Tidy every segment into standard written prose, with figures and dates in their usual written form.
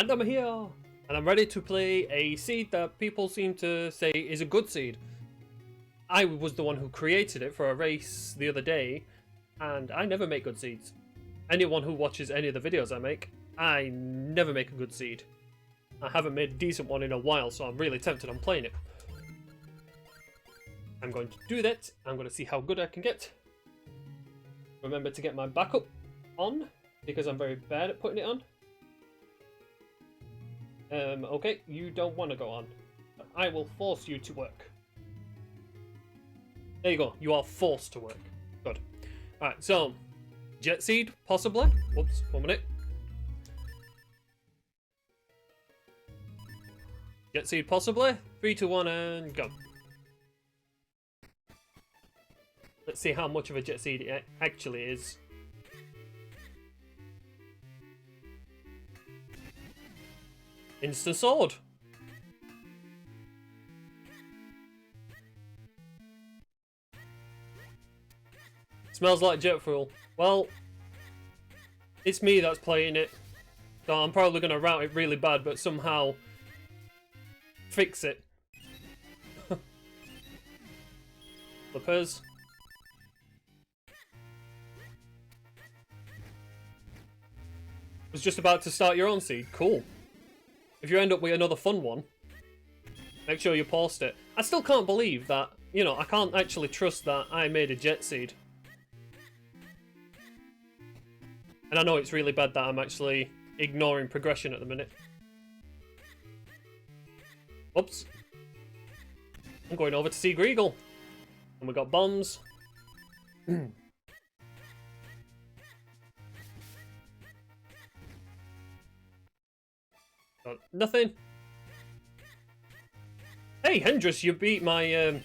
And I'm here! And I'm ready to play a seed that people seem to say is a good seed. I was the one who created it for a race the other day, and I never make good seeds. Anyone who watches any of the videos I make, I never make a good seed. I haven't made a decent one in a while, so I'm really tempted on playing it. I'm going to do that. I'm going to see how good I can get. Remember to get my backup on, because I'm very bad at putting it on. Okay, you don't want to go on. I will force you to work. There you go, you are forced to work. Good. Alright, so, Jet Seed, possibly. Whoops, 1 minute. Jet Seed, possibly. 3, 2, 1, and go. Let's see how much of a Jet Seed it actually is. Instant Sword. Smells like jet fuel. Well, it's me that's playing it. So I'm probably going to route it really bad, but somehow fix it. Flippers. Was just about to start your own seed. Cool. If you end up with another fun one, make sure you post it. I still can't believe that, you know, I can't actually trust that I made a jet seed. And I know it's really bad that I'm actually ignoring progression at the minute. Oops. I'm going over to see Greagle. And we got bombs. Got nothing. Hey, Hendress, you beat my,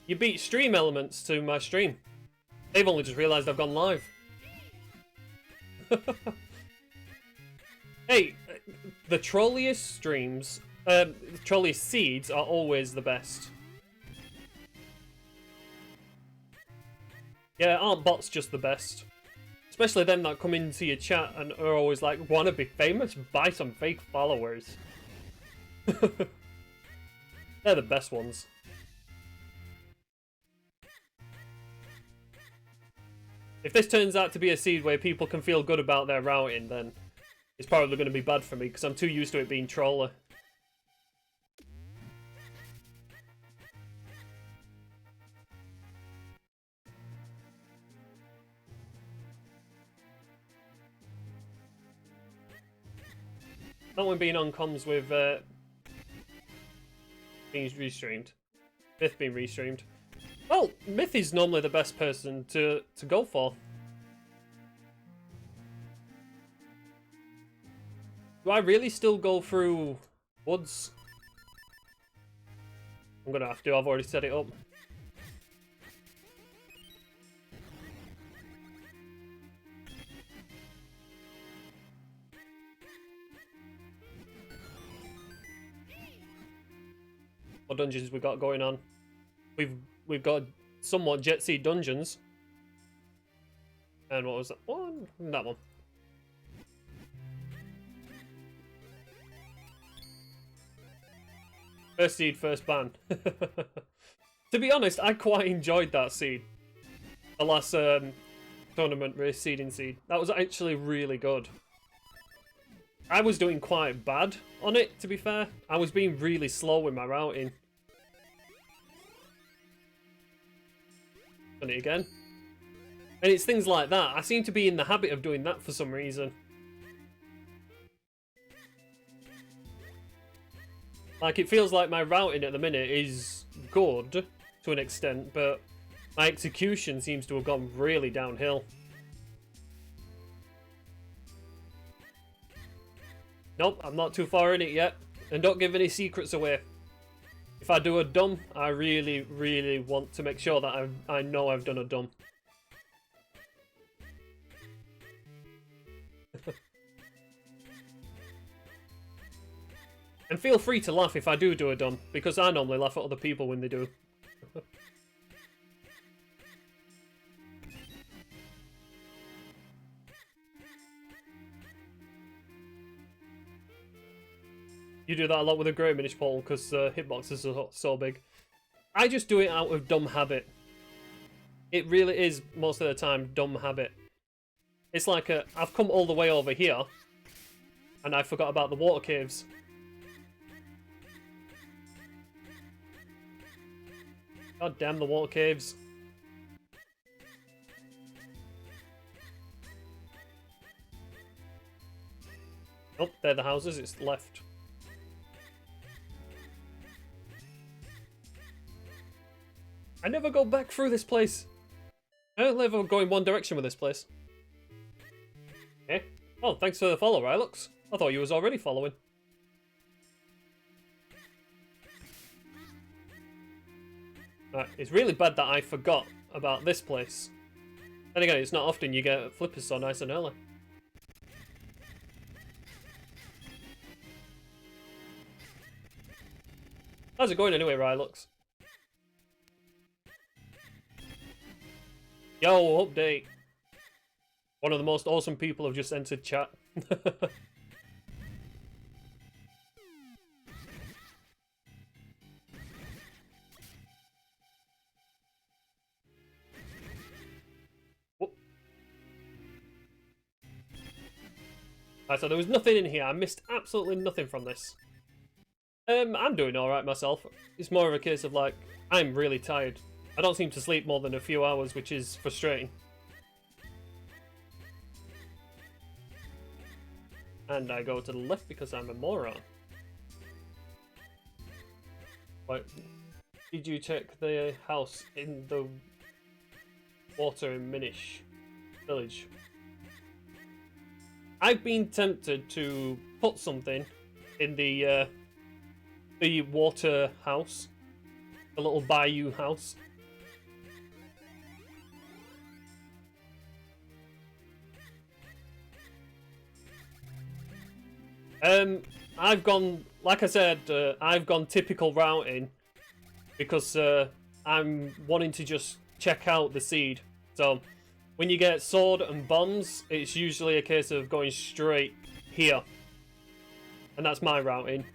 you beat stream elements to my stream. They've only just realised I've gone live. Hey, the trolliest streams, the trolliest seeds are always the best. Yeah, aren't bots just the best? Especially them that come into your chat and are always like, wanna be famous? Buy some fake followers. They're the best ones. If this turns out to be a seed where people can feel good about their routing, then it's probably going to be bad for me, because I'm too used to it being troller. That one being on comms with being restreamed. Myth being restreamed. Well, Myth is normally the best person to go for. Do I really still go through woods? I'm gonna have to, I've already set it up. What dungeons we got going on? We've got somewhat Jet Seed dungeons. And what was that one? That one. First seed, first ban. To be honest, I quite enjoyed that seed. The last tournament race seeding seed. That was actually really good. I was doing quite bad on it, to be fair. I was being really slow with my routing. Done it again. And it's things like that. I seem to be in the habit of doing that for some reason. Like, it feels like my routing at the minute is good to an extent, but my execution seems to have gone really downhill. Nope, I'm not too far in it yet. And don't give any secrets away. If I do a dumb, I really, really want to make sure that I know I've done a dumb. And feel free to laugh if I do a dumb, because I normally laugh at other people when they do. You do that a lot with a Great Minish Portal because hitboxes are so big. I just do it out of dumb habit. It really is, most of the time, dumb habit. It's like I've come all the way over here, and I forgot about the water caves. God damn the water caves. Oh, they're the houses, it's left. I never go back through this place. I don't ever go in one direction with this place. Okay. Oh, thanks for the follow, Rylux. I thought you was already following. Right, it's really bad that I forgot about this place. Then again, it's not often you get flippers so nice and early. How's it going anyway, Rylux? Yo, update. One of the most awesome people have just entered chat. Right, so there was nothing in here. I missed absolutely nothing from this. I'm doing alright myself. It's more of a case of like, I'm really tired. I don't seem to sleep more than a few hours, which is frustrating. And I go to the left because I'm a moron. Wait, did you check the house in the water in Minish village? I've been tempted to put something in the water house, the little bayou house. I've gone, like I said, I've gone typical routing because I'm wanting to just check out the seed. So when you get sword and bombs, it's usually a case of going straight here. And that's my routing.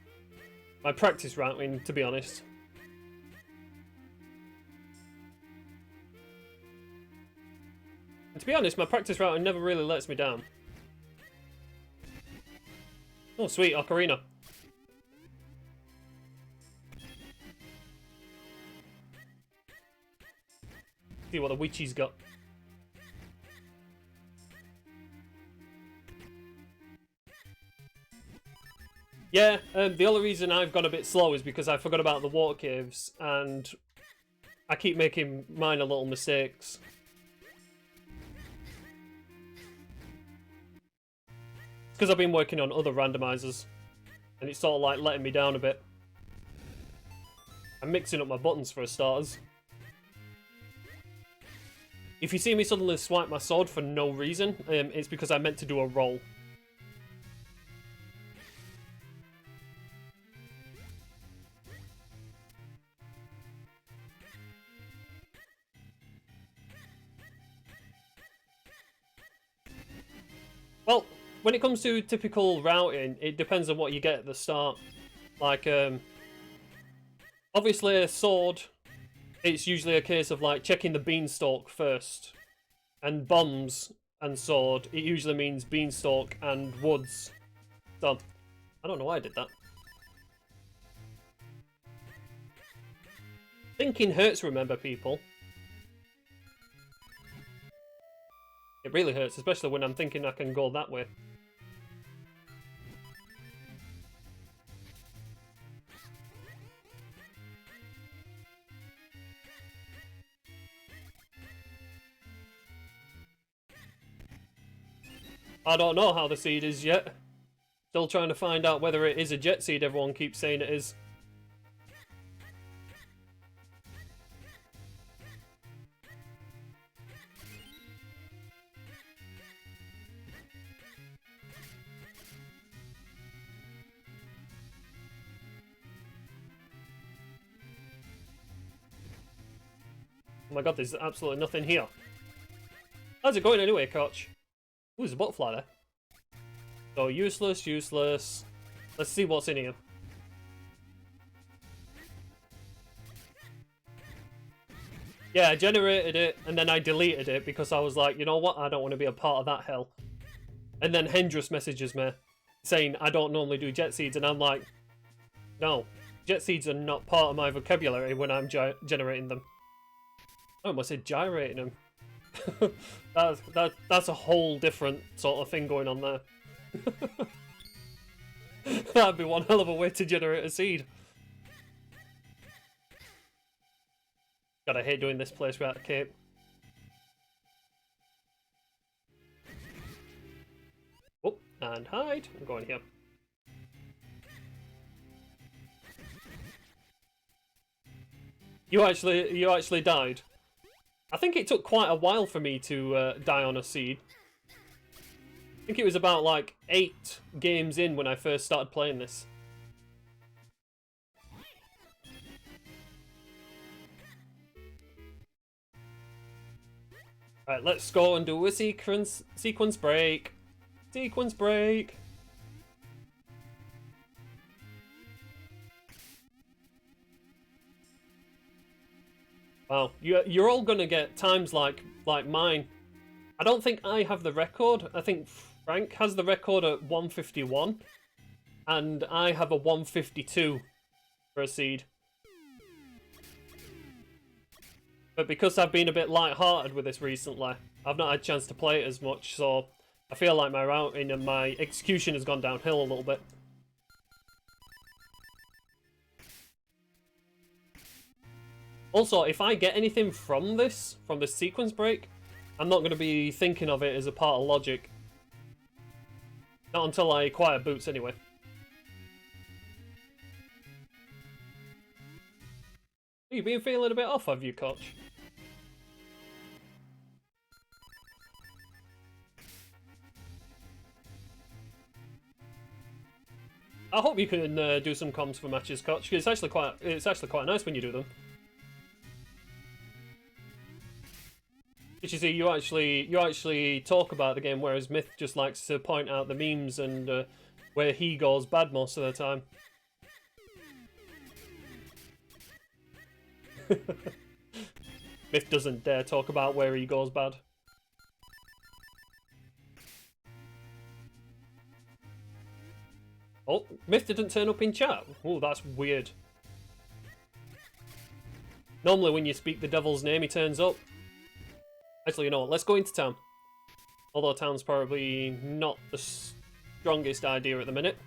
My practice routing, to be honest. And to be honest, my practice routing never really lets me down. Oh, sweet, Ocarina. See what the witchy's got. Yeah, the only reason I've gone a bit slow is because I forgot about the water caves, and I keep making minor little mistakes. Because I've been working on other randomizers, and it's sort of like letting me down a bit. I'm mixing up my buttons for starters. If you see me suddenly swipe my sword for no reason, it's because I meant to do a roll. Well, when it comes to typical routing, it depends on what you get at the start. Like, obviously a sword, it's usually a case of like checking the beanstalk first. And bombs and sword, it usually means beanstalk and woods. So, I don't know why I did that. Thinking hurts, remember, people. It really hurts, especially when I'm thinking I can go that way. I don't know how the seed is yet. Still trying to find out whether it is a jet seed everyone keeps saying it is. Oh my god, there's absolutely nothing here. How's it going anyway, Koch? Ooh, there's a butterfly there. So, useless, useless. Let's see what's in here. Yeah, I generated it, and then I deleted it because I was like, you know what, I don't want to be a part of that hell. And then Hendrus messages me, saying I don't normally do jet seeds, and I'm like, no, jet seeds are not part of my vocabulary when I'm generating them. I almost said gyrating them. That's a whole different sort of thing going on there. That'd be one hell of a way to generate a seed. God, I hate doing this place without a cape. Oh, and hide. I'm going here. You actually died. I think it took quite a while for me to die on a seed. I think it was about like 8 games in when I first started playing this. Right, let's go and do a sequence break. Sequence break. Wow, you're all gonna get times like mine. I don't think I have the record. I think Frank has the record at 151, and I have a 152 for a seed. But because I've been a bit light-hearted with this recently, I've not had a chance to play it as much, so I feel like my routing and my execution has gone downhill a little bit. Also, if I get anything from this sequence break, I'm not going to be thinking of it as a part of logic. Not until I acquire boots, anyway. You've been feeling a bit off, have you, Koch? I hope you can do some comms for matches, Koch, because it's actually quite nice when you do them. Did you see, you actually talk about the game, whereas Myth just likes to point out the memes and where he goes bad most of the time. Myth doesn't dare talk about where he goes bad. Oh, Myth didn't turn up in chat. Oh, that's weird. Normally when you speak the devil's name, he turns up. Actually, you know what? Let's go into town. Although town's probably not the strongest idea at the minute.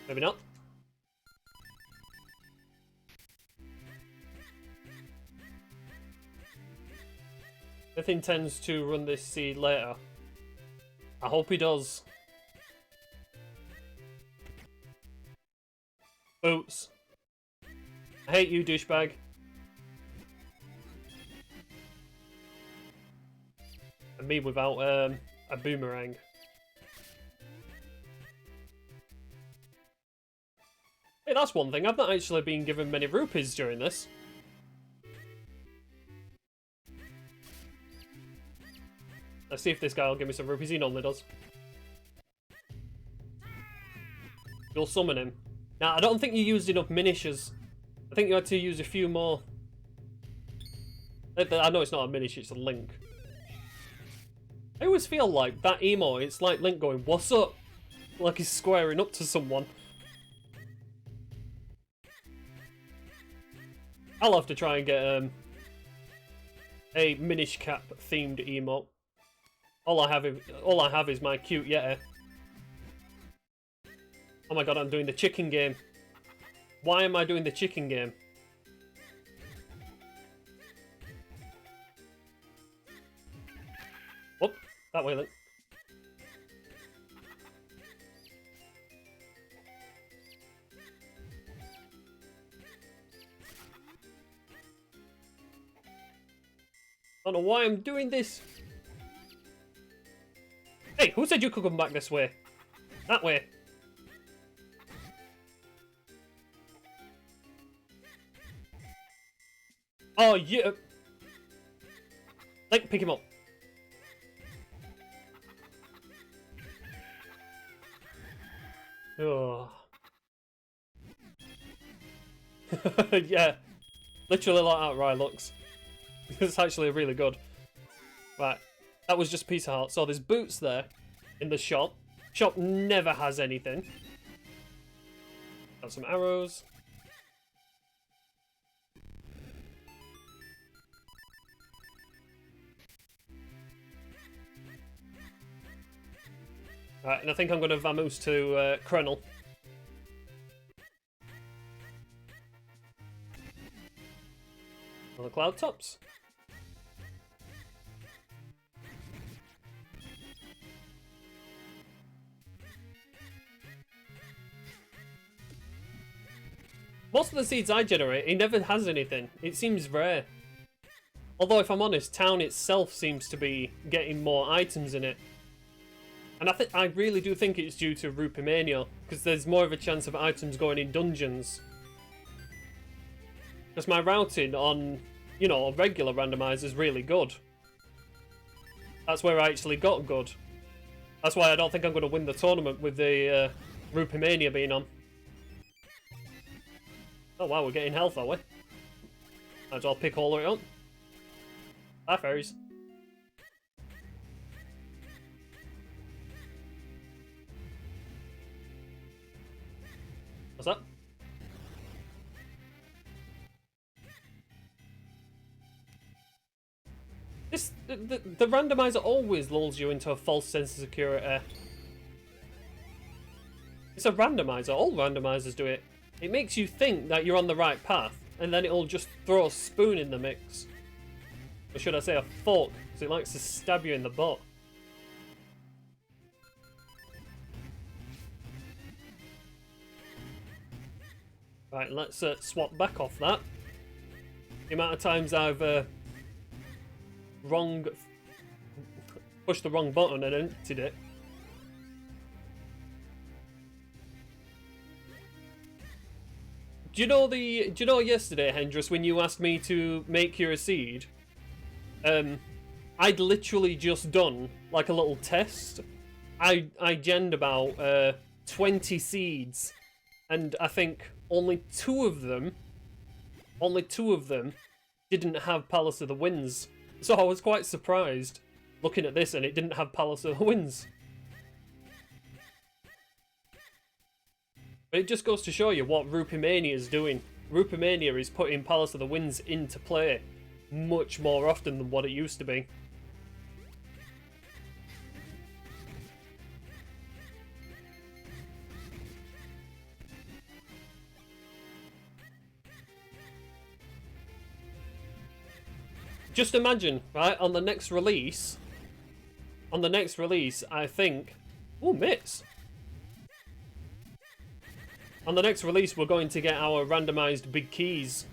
Maybe not. Myth intends to run this seed later. I hope he does. Boots. I hate you, douchebag. And me without a boomerang. Hey, that's one thing. I've not actually been given many rupees during this. Let's see if this guy will give me some rupees. He normally does. You'll summon him. Now, I don't think you used enough miniatures. I think you had to use a few more. I know it's not a miniature, it's a Link. I always feel like that emo, it's like Link going, "What's up?" Like he's squaring up to someone. I'll have to try and get a Minish Cap themed emote. All I have is my cute Yeti. Oh my god, I'm doing the chicken game. Why am I doing the chicken game? Oh, that way then. I don't know why I'm doing this. Hey, who said you could come back this way? That way. Oh, yeah. Like, pick him up. Oh. Yeah, literally like how Rye looks. It's actually really good. Right, that was just a piece of heart. So there's boots there in the shop. Shop never has anything. Got some arrows. Right, and I think I'm going to vamoose to Krenel. On the cloud tops. Most of the seeds I generate, it never has anything. It seems rare. Although, if I'm honest, town itself seems to be getting more items in it. And I really do think it's due to Rupimania, because there's more of a chance of items going in dungeons. Because my routing on, you know, regular randomizer is really good. That's where I actually got good. That's why I don't think I'm going to win the tournament with the Rupimania being on. Oh wow, we're getting health, are we? Might as well pick all of it up. Bye, fairies. What's that? The randomizer always lulls you into a false sense of security. It's a randomizer. All randomizers do it. It makes you think that you're on the right path, and then it'll just throw a spoon in the mix. Or should I say a fork, because it likes to stab you in the butt. Right, let's swap back off that. The amount of times I've pushed the wrong button and emptied it. Do you know yesterday, Hendris, when you asked me to make you a seed? I'd literally just done like a little test. I genned about 20 seeds, and I think only two of them didn't have Palace of the Winds. So I was quite surprised looking at this, and it didn't have Palace of the Winds. But it just goes to show you what Rupimania is doing. Rupimania is putting Palace of the Winds into play much more often than what it used to be. Just imagine, right, on the next release, I think... Oh, Mitts! On the next release, we're going to get our randomized big keys,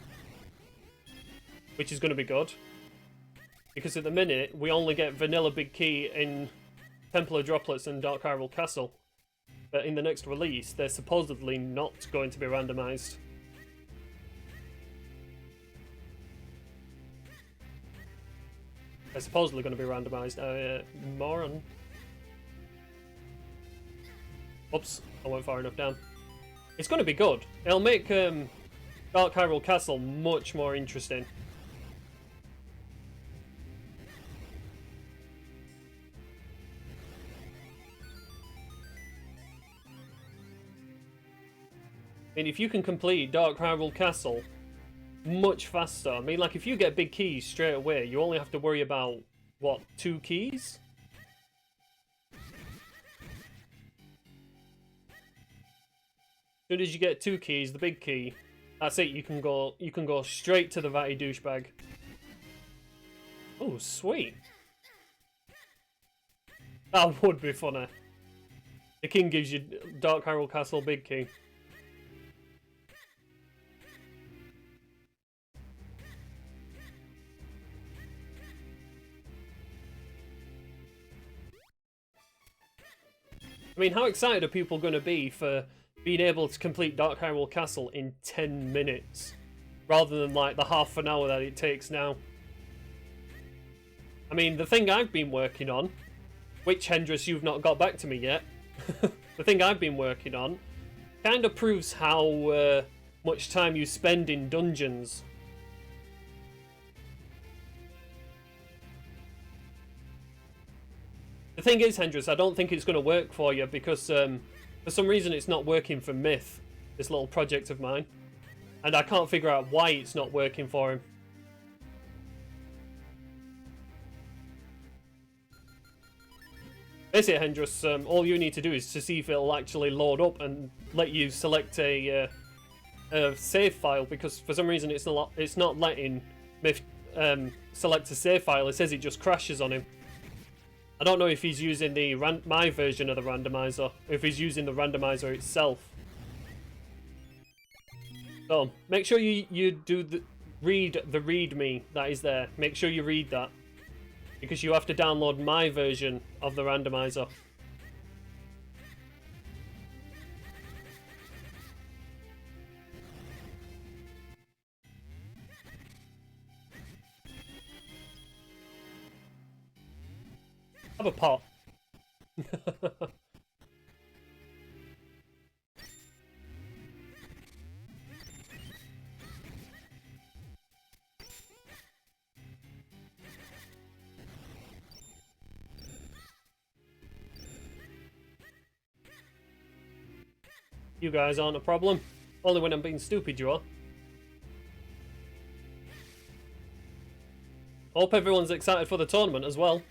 which is going to be good. Because at the minute, we only get vanilla big key in Temple of Droplets and Dark Hyrule Castle. But in the next release, they're supposedly not going to be randomized. They're supposedly going to be randomized. Moron. Oops, I went far enough down. It's going to be good. It'll make Dark Hyrule Castle much more interesting. I mean, if you can complete Dark Hyrule Castle much faster, I mean, like, if you get big keys straight away, you only have to worry about, what, 2 keys? As soon as you get 2 keys, the big key, that's it. You can go straight to the Vatty douchebag. Oh, sweet. That would be funny. The king gives you Dark Hyrule Castle big key. I mean, how excited are people going to be for being able to complete Dark Hyrule Castle in 10 minutes, rather than like the half an hour that it takes now? I mean, the thing I've been working on, which, Hendris, you've not got back to me yet, the thing I've been working on Kind of proves how much time you spend in dungeons. The thing is, Hendrix, I don't think it's going to work for you because for some reason it's not working for Myth, this little project of mine. And I can't figure out why it's not working for him. Basically, Hendrix, all you need to do is to see if it'll actually load up and let you select a save file, because for some reason it's not letting Myth select a save file. It says it just crashes on him. I don't know if he's using the my version of the randomizer, or if he's using the randomizer itself. So make sure you do read the README that is there. Make sure you read that, because you have to download my version of the randomizer. Have a pot. You guys aren't a problem. Only when I'm being stupid, you are. Hope everyone's excited for the tournament as well.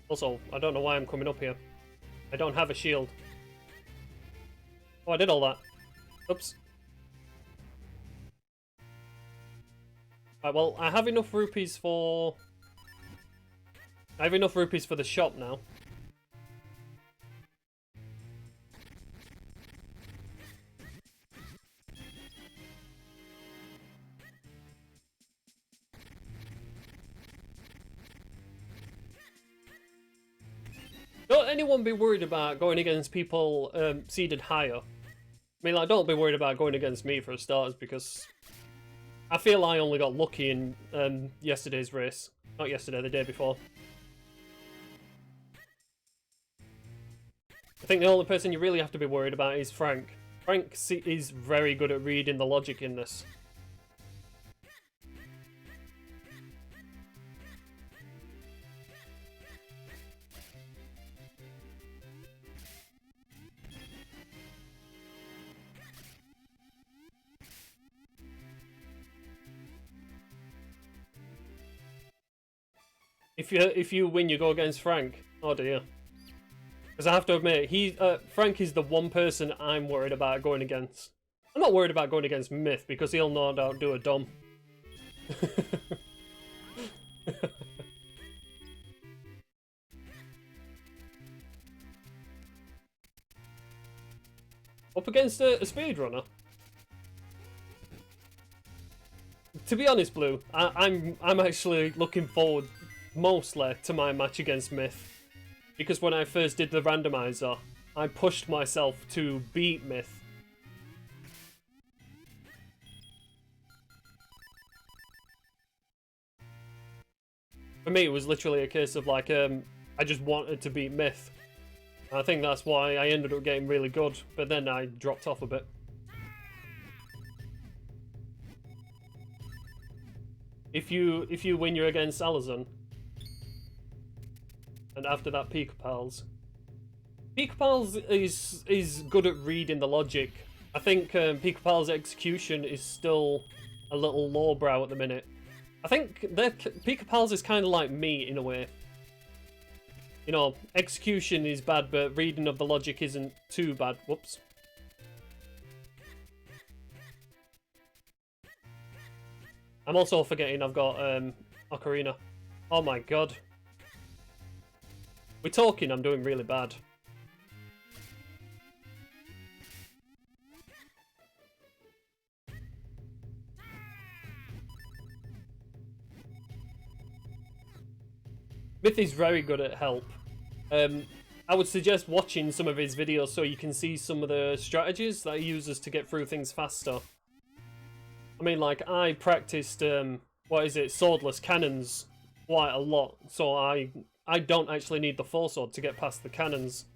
Also, I don't know why I'm coming up here. I don't have a shield. Oh, I did all that. Oops. Right, well, I have enough rupees for... I have enough rupees for the shop now. Don't anyone be worried about going against people seeded higher. I mean, like, don't be worried about going against me for starters, because I feel I only got lucky in yesterday's race. Not yesterday, the day before. I think the only person you really have to be worried about is Frank. Frank is very good at reading the logic in this. If you win, you go against Frank. Oh dear. Because I have to admit, Frank is the one person I'm worried about going against. I'm not worried about going against Myth, because he'll no doubt do a dumb. Up against a speedrunner. To be honest, Blue, I'm actually looking forward mostly to my match against Myth. Because when I first did the randomizer, I pushed myself to beat Myth. For me, it was literally a case of like, I just wanted to beat Myth. I think that's why I ended up getting really good, but then I dropped off a bit. If you win, you're against Alazan. And after that, Pika Pals. Pika Pals is good at reading the logic. I think Pika Pals' execution is still a little lowbrow at the minute. I think Pika Pals is kind of like me in a way. You know, execution is bad, but reading of the logic isn't too bad. Whoops. I'm also forgetting I've got Ocarina. Oh my god. We're talking, I'm doing really bad. Myth is very good at help. I would suggest watching some of his videos so you can see some of the strategies that he uses to get through things faster. I mean, like, I practiced, what is it, swordless cannons quite a lot, so I I don't actually need the 4-sword to get past the cannons.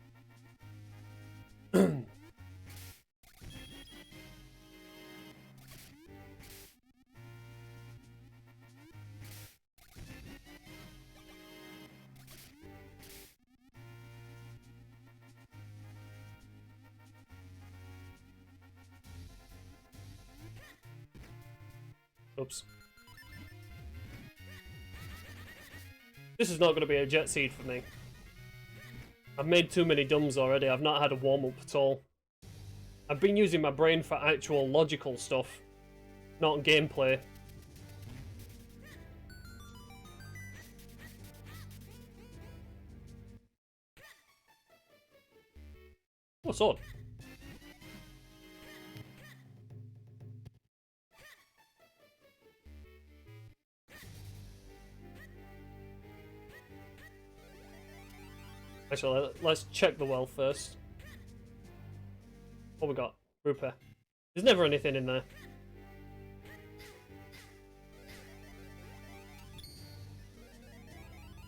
Oops. This is not going to be a jet seed for me. I've made too many dumbs already. I've not had a warm-up at all. I've been using my brain for actual logical stuff, not gameplay. Oh, sword. Actually, let's check the well first. What we got? Rupee. There's never anything in there.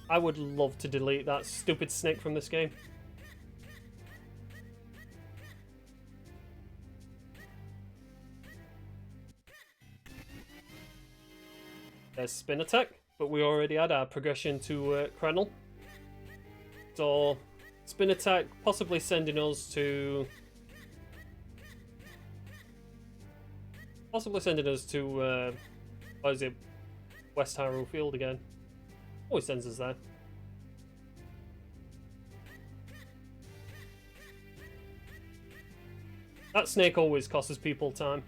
I would love to delete that stupid snake from this game. There's spin attack, but we already had our progression to Krenel. So, spin attack possibly sending us to... what is it? West Hyrule Field again. Always sends us there. That snake always costs people time.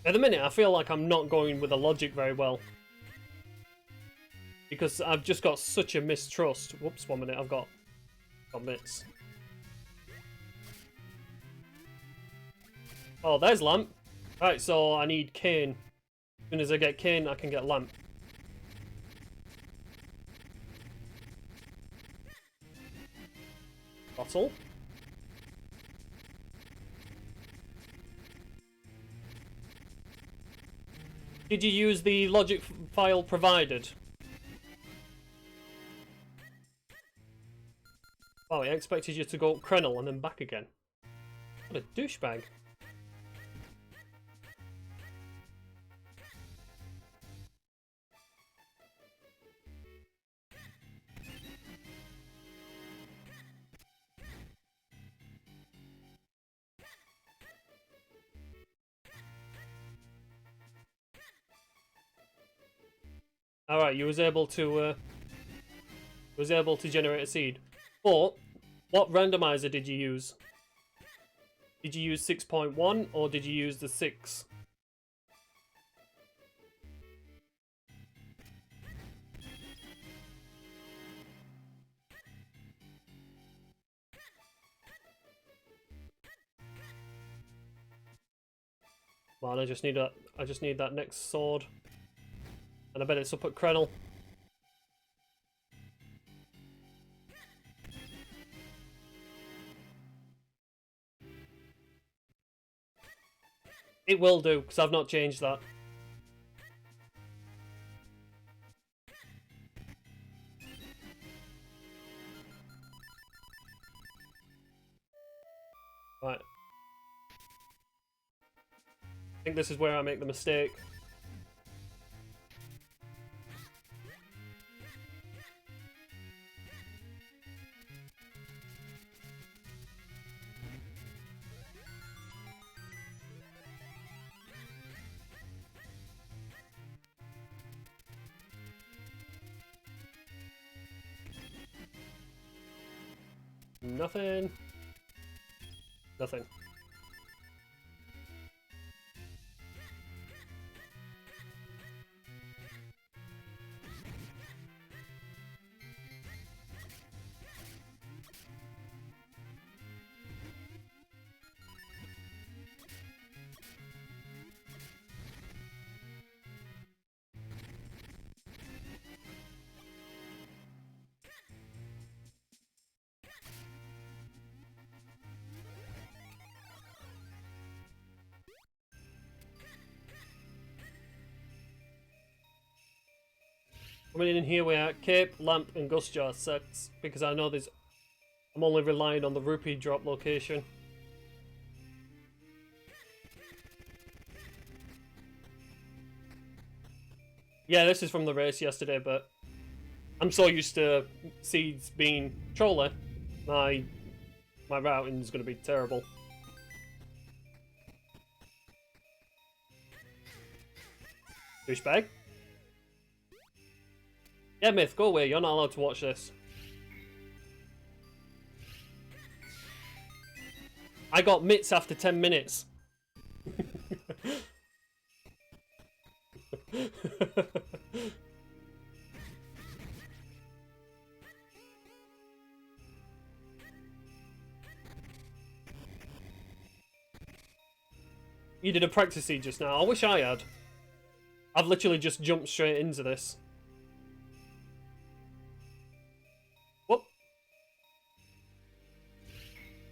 At the minute, I feel like I'm not going with the logic very well. Because I've just got such a mistrust. Whoops, 1 minute, I've got bits. Oh, there's Lamp. Right, so I need Cane. As soon as I get Cane, I can get Lamp. Bottle. Did you use the logic file provided? Oh, I expected you to go Krenel and then back again. What a douchebag. Alright, you was able to generate a seed. But what randomizer did you use? Did you use 6.1 or did you use the 6? Man, I just need that next sword. And I bet it's up at Krenel. It will do, because I've not changed that. Right. I think this is where I make the mistake. Nothing. Nothing. Coming in here, we are Cape, Lamp, and Gust Jar sets because I know there's. I'm only relying on the rupee drop location. Yeah, this is from the race yesterday, but I'm so used to seeds being troller. My routing is going to be terrible. Douchebag. Yeah, Myth, go away. You're not allowed to watch this. I got mitts after 10 minutes. You did a practice seed just now. I wish I had. I've literally just jumped straight into this. Whoop.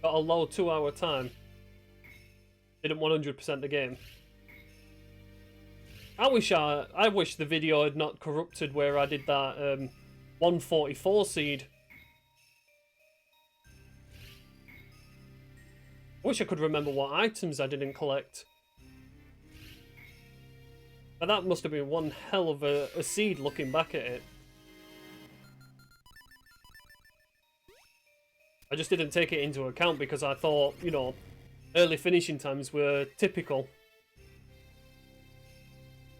Got a low 2-hour time. Didn't 100% the game. I wish the video had not corrupted where I did that 144 seed. I wish I could remember what items I didn't collect. But that must have been one hell of a seed looking back at it. I just didn't take it into account because I thought, you know, early finishing times were typical.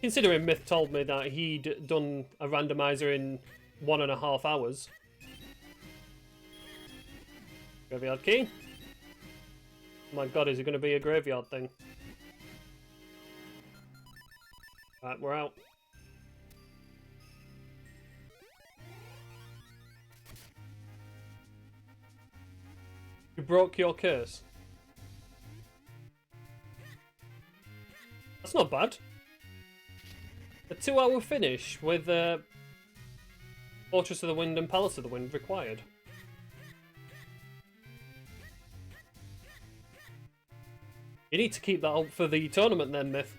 Considering Myth told me that he'd done a randomizer in 1.5 hours. Graveyard key. Oh my god, is it going to be a graveyard thing? Right, we're out. You broke your curse. That's not bad. A 2-hour finish with Fortress of the Wind and Palace of the Wind required. You need to keep that up for the tournament then, Myth.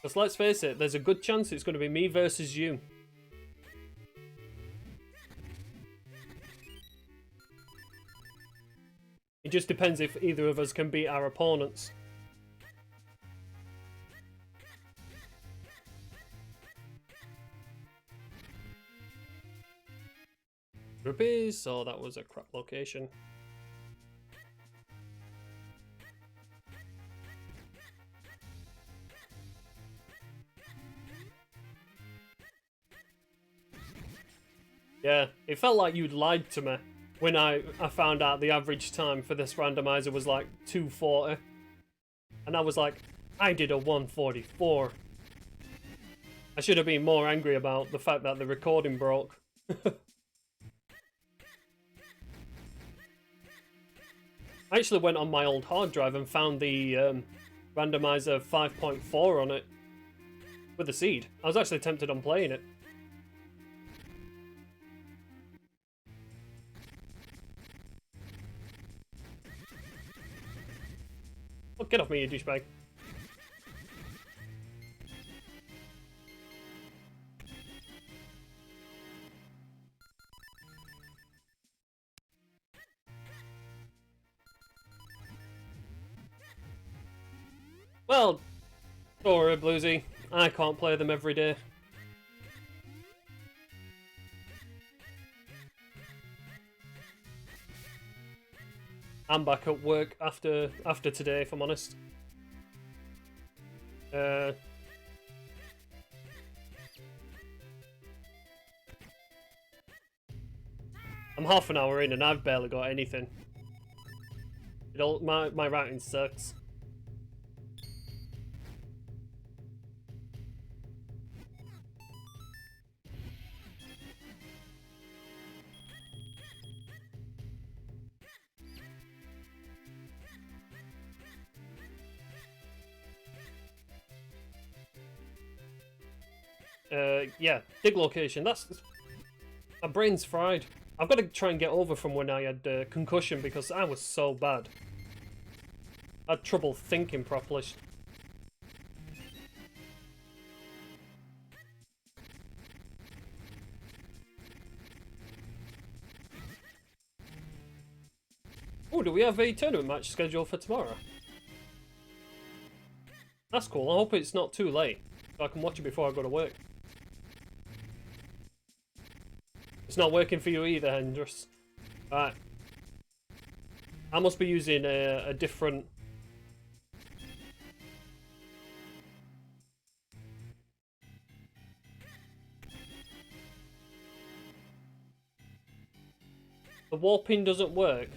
Because let's face it, there's a good chance it's going to be me versus you. It just depends if either of us can beat our opponents. Rupees, so that was a crap location. Yeah, it felt like you'd lied to me when I found out the average time for this randomizer was like 240. And I was like, I did a 144. I should have been more angry about the fact that the recording broke. I actually went on my old hard drive and found the randomizer 5.4 on it with a seed. I was actually tempted on playing it. Oh, get off me, you douchebag. Well, don't worry, Bluesy. I can't play them every day. I'm back at work after today, if I'm honest. I'm half an hour in and I've barely got anything. My routing sucks. Yeah, dig location. My brain's fried. I've got to try and get over from when I had concussion because I was so bad. I had trouble thinking properly. Oh, do we have a tournament match scheduled for tomorrow? That's cool. I hope it's not too late, so I can watch it before I go to work. It's not working for you either, Hendris. Right. I must be using a different... The warping doesn't work.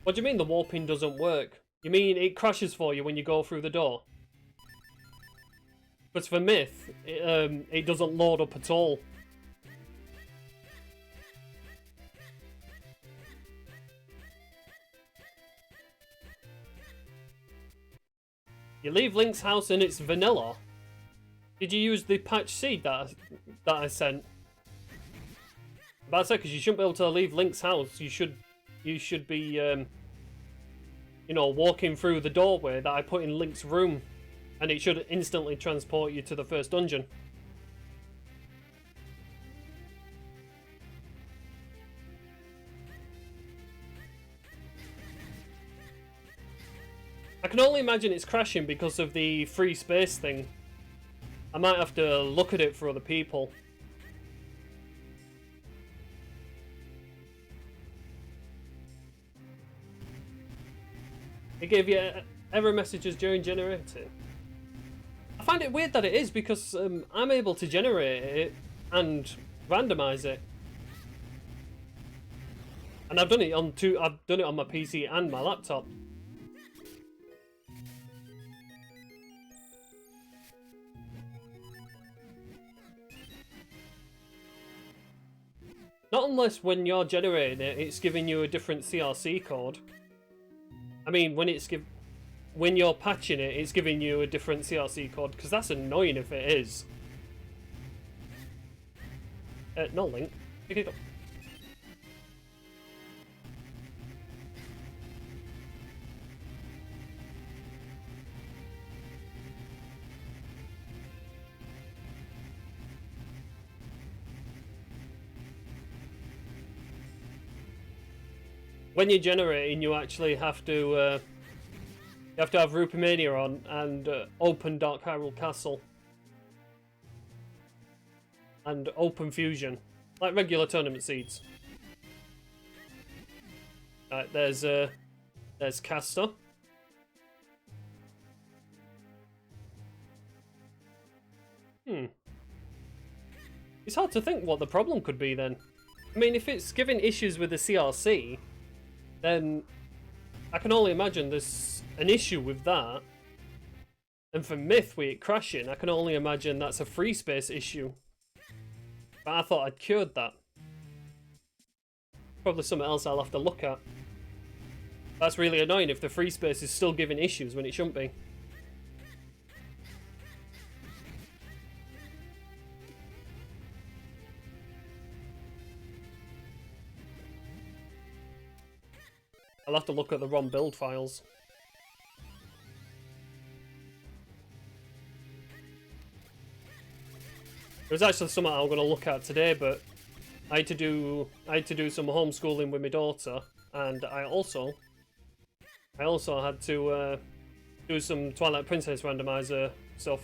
What do you mean the warping doesn't work? You mean it crashes for you when you go through the door? But for Myth, it doesn't load up at all. You leave Link's house and it's vanilla. Did you use the patch seed that I sent? But I said, because you shouldn't be able to leave Link's house. You should be, you know, walking through the doorway that I put in Link's room, and it should instantly transport you to the first dungeon. I can only imagine it's crashing because of the free space thing. I might have to look at it for other people. It gave you error messages during generating. I find it weird that it is because I'm able to generate it and randomize it, and I've done it on my PC and my laptop. Not unless when you're generating it, it's giving you a different CRC code. I mean, when you're patching it, it's giving you a different CRC code, because that's annoying if it is. No, Link. Pick it up. When you're generating, you actually have to have Rupamania on and open Dark Hyrule Castle and open Fusion, like regular tournament seeds. Right, there's Caster. It's hard to think what the problem could be then. I mean, if it's giving issues with the CRC, then I can only imagine there's an issue with that. And for Myth, with it crashing, I can only imagine that's a free space issue. But I thought I'd cured that. Probably something else I'll have to look at. That's really annoying if the free space is still giving issues when it shouldn't be. I'll have to look at the ROM build files. There's actually something I'm going to look at today, but I had to do some homeschooling with my daughter, and I also had to do some Twilight Princess randomizer stuff.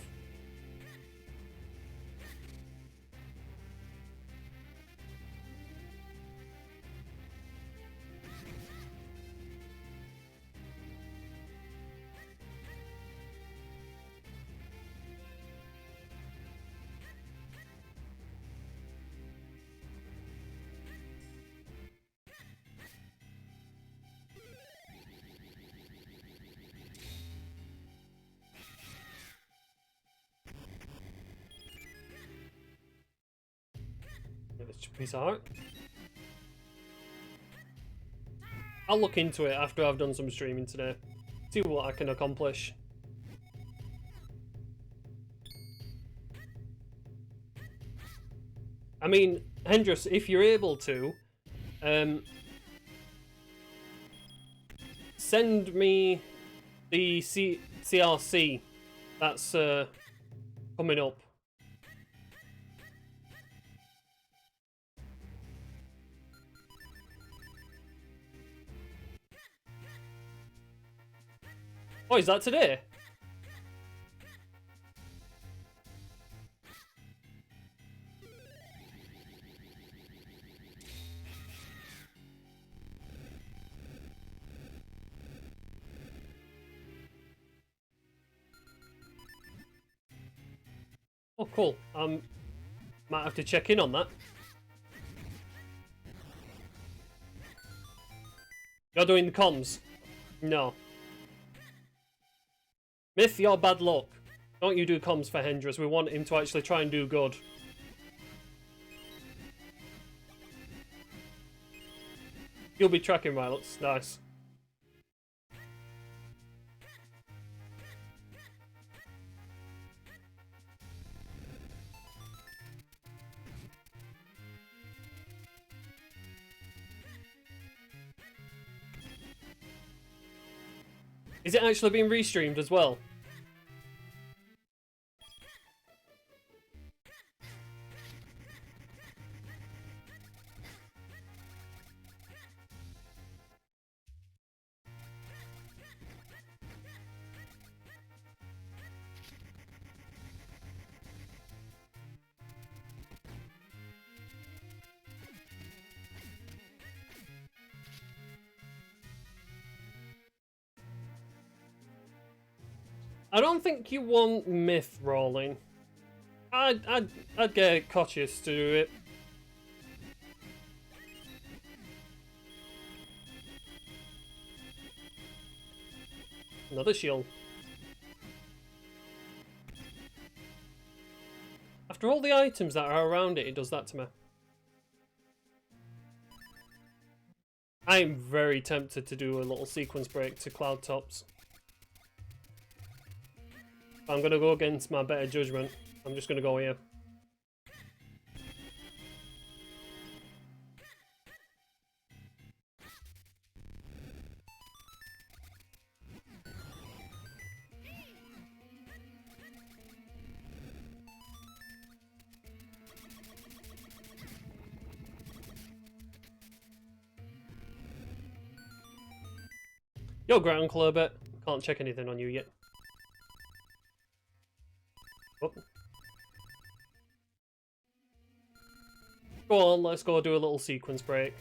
Piece of art. I'll look into it after I've done some streaming today. See what I can accomplish. I mean, Hendris, if you're able to, send me the CRC that's coming up. Oh, is that today? Oh, cool. Might have to check in on that. You're doing the comms? No. Myth, you're bad luck. Don't you do comms for Hendris. We want him to actually try and do good. You'll be tracking Rylots. Nice. Is it actually being restreamed as well? I don't think you want myth rolling. I'd get Cochius to do it. Another shield. After all the items that are around it, it does that to me. I'm very tempted to do a little sequence break to Cloud Tops. I'm going to go against my better judgment. I'm just going to go here. Yo, Ground Clubbit. Can't check anything on you yet. Oh. Go on, let's go do a little sequence break.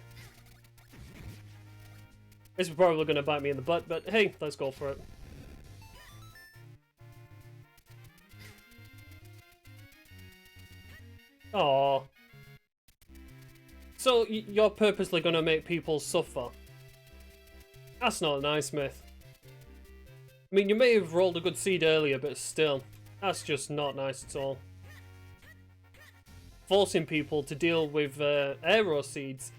This is probably going to bite me in the butt, but hey, let's go for it. Aww. So, you're purposely going to make people suffer? That's not a nice myth. I mean, you may have rolled a good seed earlier, but still, that's just not nice at all. Forcing people to deal with aero seeds,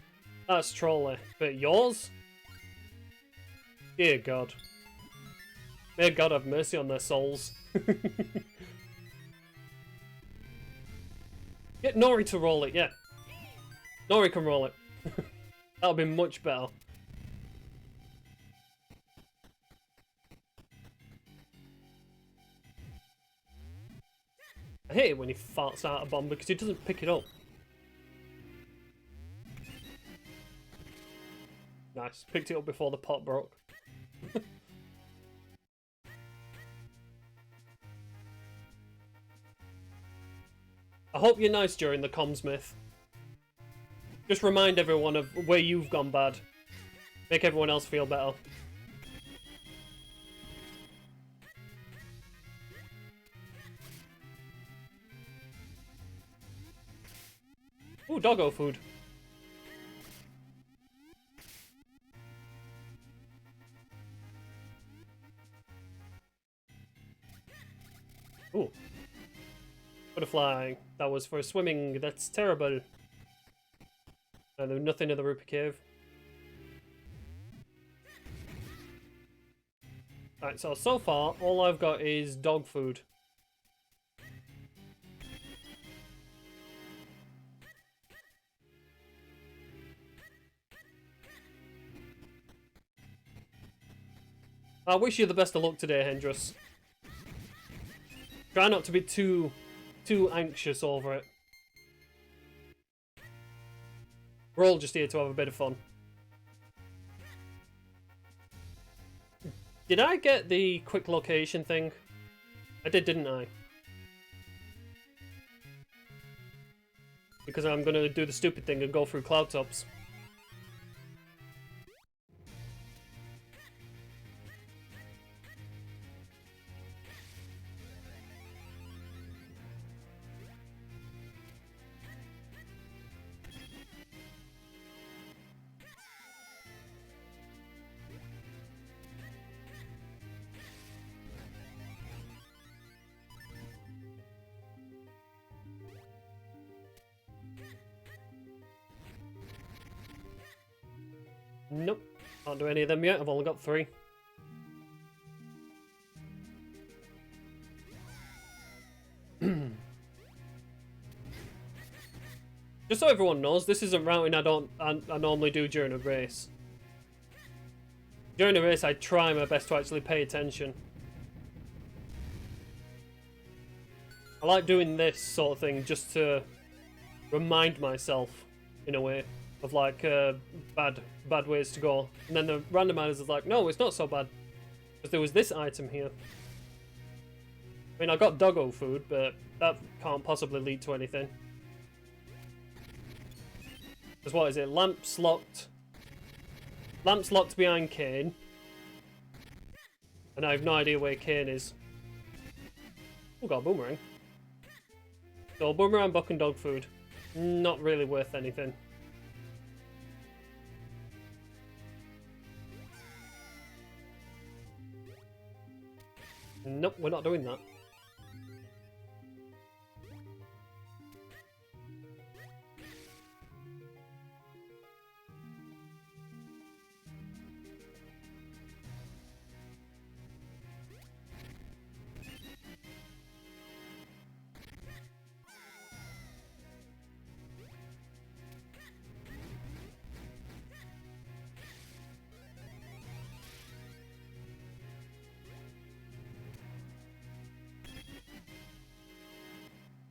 that's trolly. But yours? Dear God. May God have mercy on their souls. Get Nori to roll it, yeah. Nori can roll it. That'll be much better. I hate it when he farts out a bomb because he doesn't pick it up. Nice. Picked it up before the pot broke. I hope you're nice during the comms myth. Just remind everyone of where you've gone bad. Make everyone else feel better. Ooh, doggo food. Ooh. Butterfly. That was for swimming. That's terrible. And there's nothing in the Rupee Cave. Right, so far, all I've got is dog food. I wish you the best of luck today, Hendrus. Try not to be too anxious over it. We're all just here to have a bit of fun. Did I get the quick location thing? I did, didn't I? Because I'm gonna do the stupid thing and go through cloud tops. Nope, can't do any of them yet. I've only got 3. Just so everyone knows, this isn't routing I normally do during a race. During a race, I try my best to actually pay attention. I like doing this sort of thing just to remind myself, in a way, of like bad ways to go. And then the randomizer is like, no, it's not so bad, because there was this item here. I mean, I got doggo food, but that can't possibly lead to anything. Because what is it? Lamps locked. Lamps locked behind Kane. And I have no idea where Kane is. Oh, got a boomerang. So boomerang, buck and dog food. Not really worth anything. Nope, we're not doing that.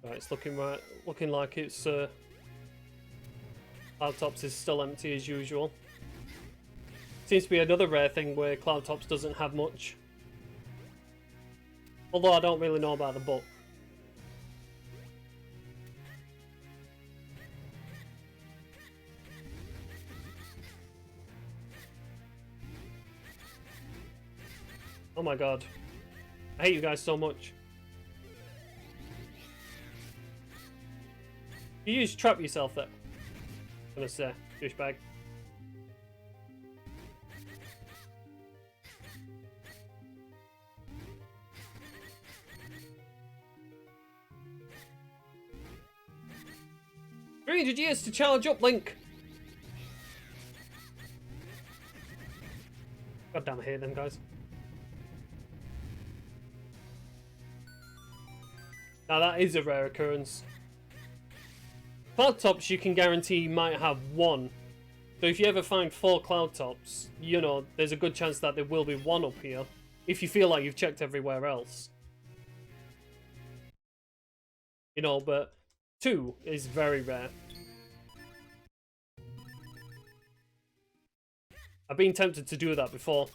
Right, it's looking like it's Cloud Tops is still empty as usual. Seems to be another rare thing where Cloud Tops doesn't have much. Although I don't really know about the book. Oh my god. I hate you guys so much. You just trap yourself there. I'm gonna say, douchebag. $300 to charge up, Link. God damn, I hate them guys. Now that is a rare occurrence. Cloud Tops you can guarantee might have 1. So if you ever find 4 Cloud Tops, you know, there's a good chance that there will be 1 up here. If you feel like you've checked everywhere else. You know, but 2 is very rare. I've been tempted to do that before.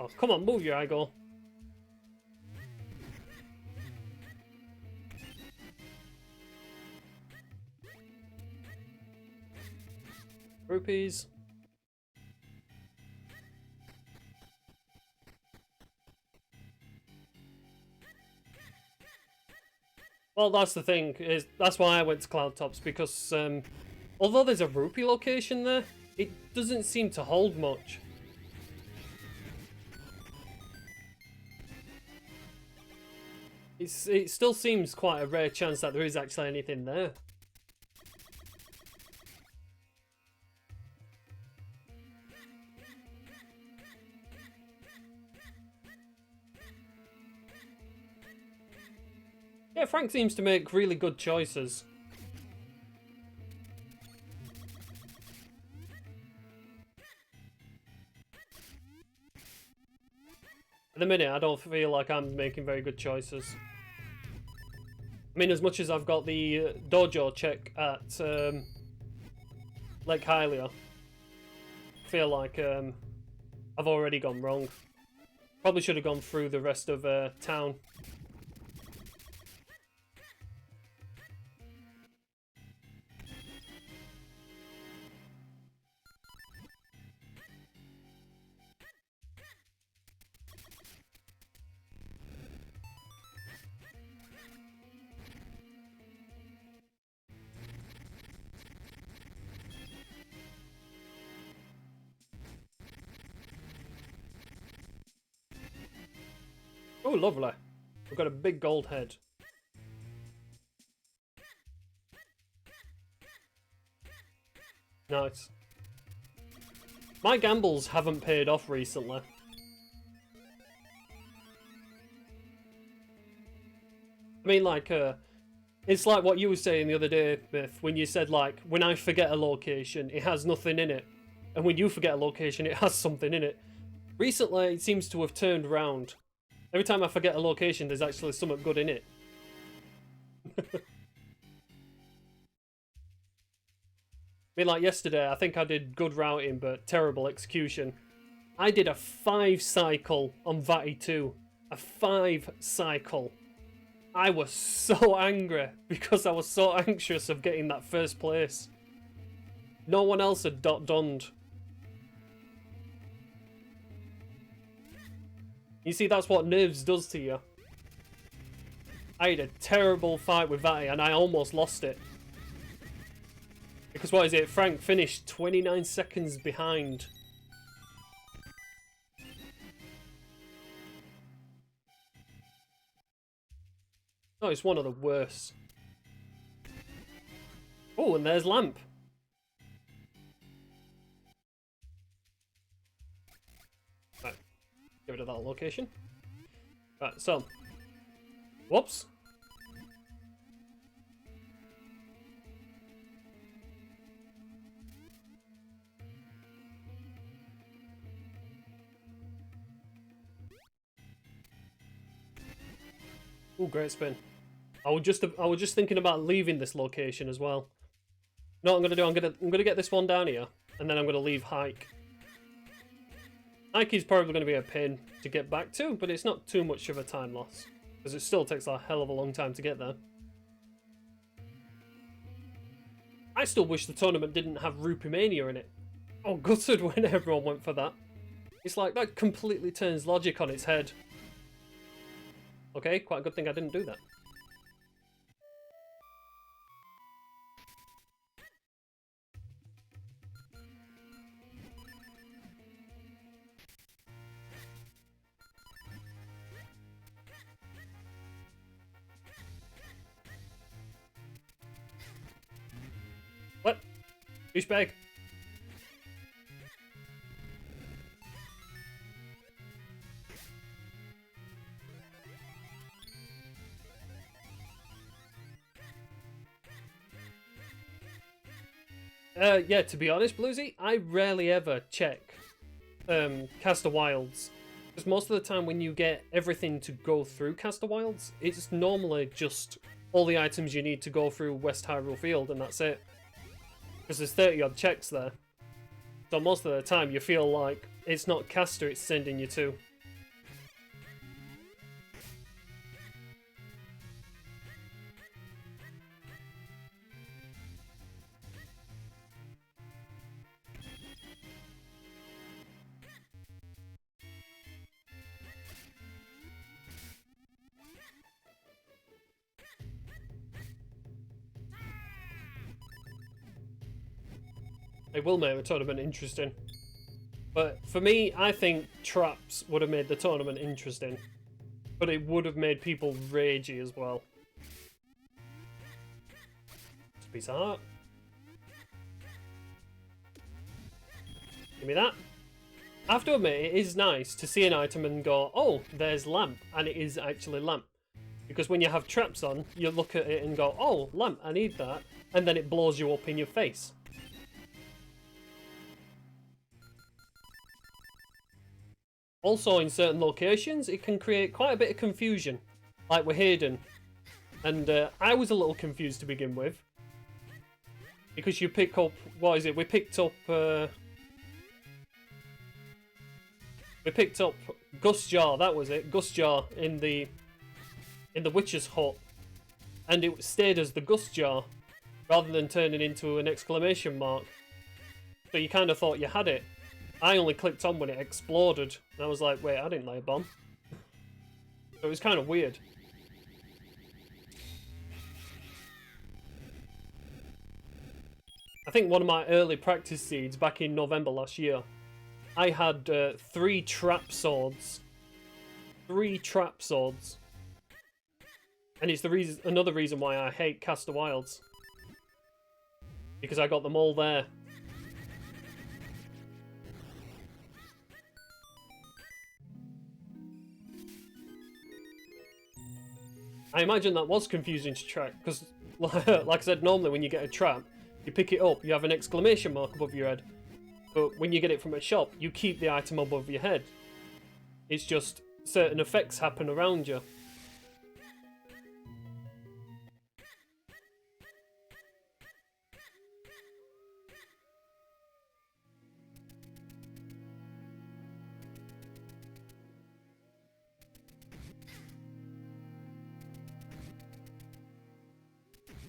Oh, come on, move your eyeball. Rupees. Well, that's the thing, that's why I went to Cloud Tops, because although there's a rupee location there, it doesn't seem to hold much. It still seems quite a rare chance that there is actually anything there. Yeah, Frank seems to make really good choices. At the minute, I don't feel like I'm making very good choices. I mean, as much as I've got the dojo check at Lake Hylia, I feel like I've already gone wrong. Probably should have gone through the rest of town. Oh, lovely. We've got a big gold head. Nice. My gambles haven't paid off recently. I mean, like, it's like what you were saying the other day, Biff, when you said, like, when I forget a location, it has nothing in it. And when you forget a location, it has something in it. Recently, it seems to have turned around. Every time I forget a location, there's actually something good in it. I mean, like yesterday, I think I did good routing, but terrible execution. I did a 5 cycle on Vati 2. A 5 cycle. I was so angry because I was so anxious of getting that first place. No one else had donned. You see, that's what nerves does to you. I had a terrible fight with Vati and I almost lost it. Because what is it? Frank finished 29 seconds behind. Oh, it's one of the worst. Oh, and there's Lamp. Right, get rid of that location. Right, so. Whoops. Oh, great spin. I was just thinking about leaving this location as well. No, I'm gonna get this one down here, and then I'm gonna leave Hike. Hike is probably gonna be a pain to get back to, but it's not too much of a time loss because it still takes a hell of a long time to get there. I still wish the tournament didn't have Rupee Mania in it. Oh, gutted when everyone went for that. It's like that completely turns logic on its head. Okay, quite a good thing I didn't do that. What? Douchebag. Yeah, to be honest, Bluesy, I rarely ever check Caster Wilds. Because most of the time when you get everything to go through Caster Wilds, it's normally just all the items you need to go through West Hyrule Field and that's it. Because there's 30 odd checks there. So most of the time you feel like it's not Caster it's sending you to. It will make the tournament interesting. But for me, I think traps would have made the tournament interesting. But it would have made people ragey as well. Just a piece of heart. Give me that. I have to admit, it is nice to see an item and go, oh, there's Lamp. And it is actually Lamp. Because when you have traps on, you look at it and go, oh, lamp, I need that. And then it blows you up in your face. Also, in certain locations, it can create quite a bit of confusion. Like with Hayden. And I was a little confused to begin with. Because you pick up, what is it? We picked up Gus Jar, that was it. Gus Jar in the Witch's Hut. And it stayed as the Gus Jar, rather than turning into an exclamation mark. So you kind of thought you had it. I only clicked on when it exploded. And I was like, wait, I didn't lay a bomb. So it was kind of weird. I think one of my early practice seeds back in November last year, I had 3 trap swords. 3 trap swords. And it's another reason why I hate Caster Wilds. Because I got them all there. I imagine that was confusing to track, because, like I said, normally when you get a trap, you pick it up, you have an exclamation mark above your head. But when you get it from a shop, you keep the item above your head. It's just certain effects happen around you.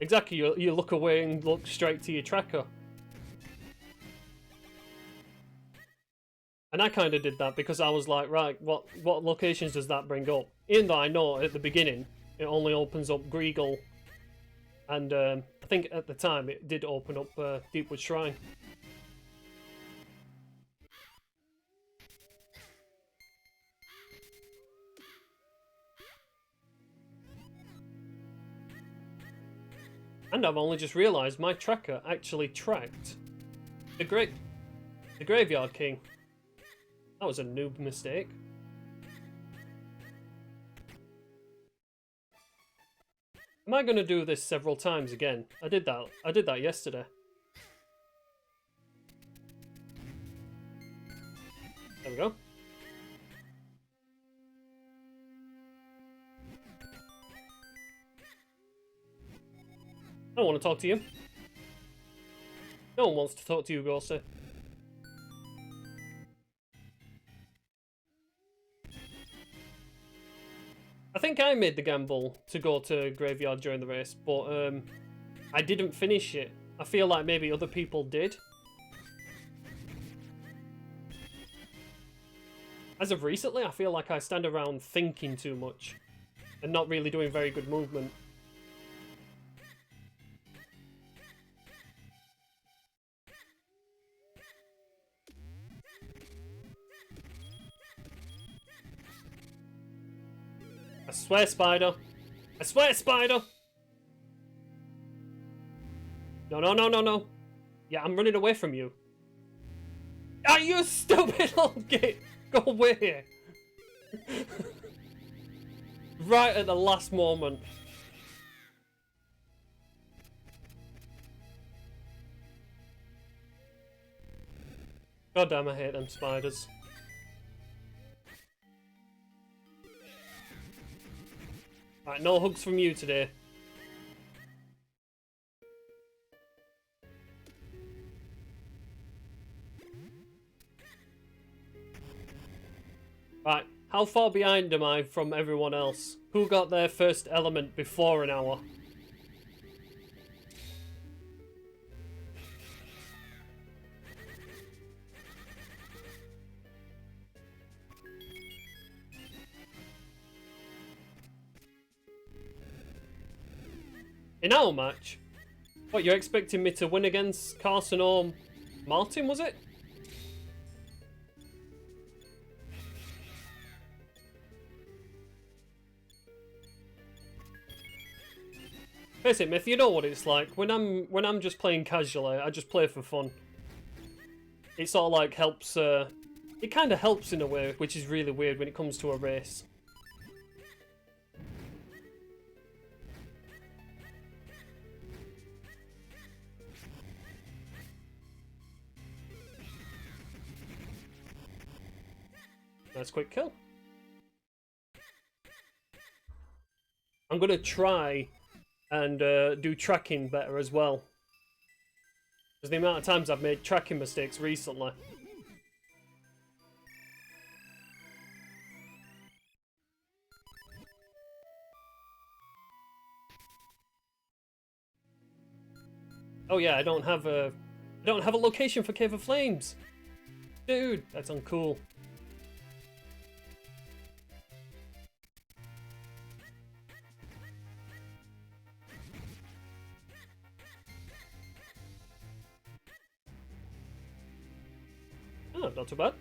Exactly, you look away and look straight to your tracker. And I kind of did that because I was like, right, what locations does that bring up? Even though I know at the beginning it only opens up Greagle, and I think at the time it did open up Deepwood Shrine. And I've only just realised my tracker actually tracked the Graveyard King. That was a noob mistake. Am I going to do this several times again? I did that yesterday. There we go. I don't want to talk to you. No one wants to talk to you, Ghosty. I think I made the gamble to go to Graveyard during the race, but I didn't finish it. I feel like maybe other people did. As of recently, I feel like I stand around thinking too much and not really doing very good movement. I swear, Spider. I swear, Spider! No, no, no, no, no. Yeah, I'm running away from you. Ah, you stupid little git! Go away! Right at the last moment. God damn, I hate them spiders. Right, no hugs from you today. Right, how far behind am I from everyone else? Who got their first element before an hour? In our match? What, you're expecting me to win against Carson or Martin, was it? Face it, Myth, you know what it's like. When I'm just playing casually, I just play for fun. It sort of like helps, it kind of helps in a way, which is really weird when it comes to a race. Nice quick kill. I'm going to try and do tracking better as well. Because the amount of times I've made tracking mistakes recently. Oh yeah, I don't have a location for Cave of Flames. Dude, that's uncool. Oh, not too bad.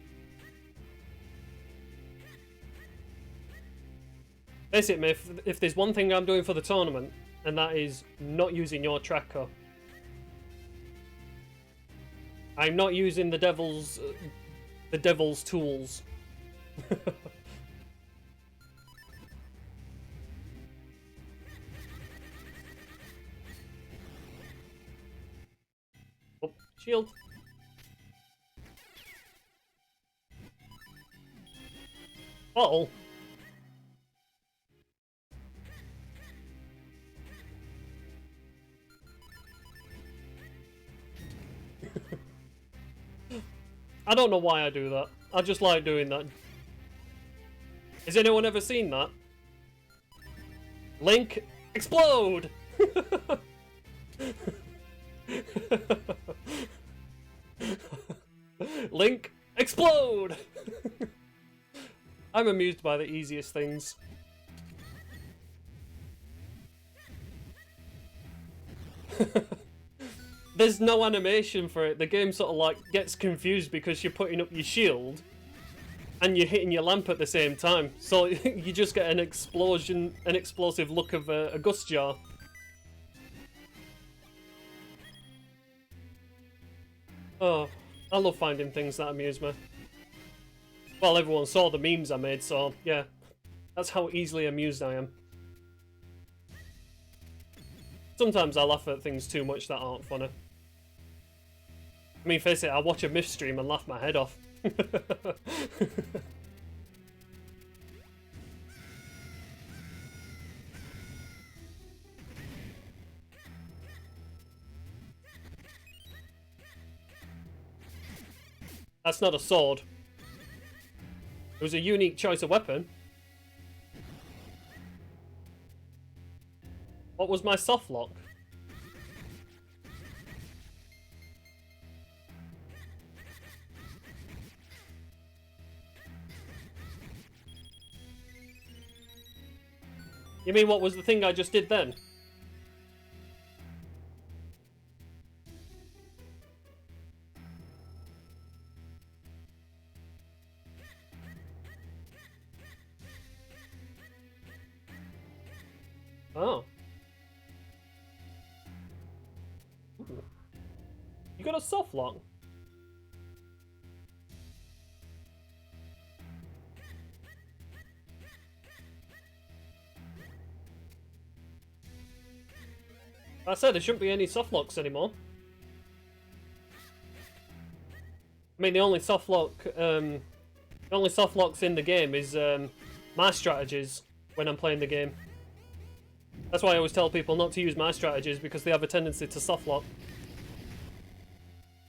Basically, if there's one thing I'm doing for the tournament, and that is not using your tracker. I'm not using the devil's tools. Oh, shield. Uh-oh. I don't know why I do that. I just like doing that. Has anyone ever seen that? Link, explode! Link, explode! I'm amused by the easiest things. There's no animation for it. The game sort of like gets confused because you're putting up your shield and you're hitting your lamp at the same time. So you just get an explosion, an explosive look of a gust jar. Oh, I love finding things that amuse me. Well, everyone saw the memes I made, so yeah. That's how easily amused I am. Sometimes I laugh at things too much that aren't funny. I mean, face it, I watch a myth stream and laugh my head off. That's not a sword. It was a unique choice of weapon. What was my soft lock? You mean what was the thing I just did then? Oh. Ooh. You got a soft lock? I said there shouldn't be any soft locks anymore. I mean, the only soft locks in the game is my strategies when I'm playing the game. That's why I always tell people not to use my strategies because they have a tendency to soft lock.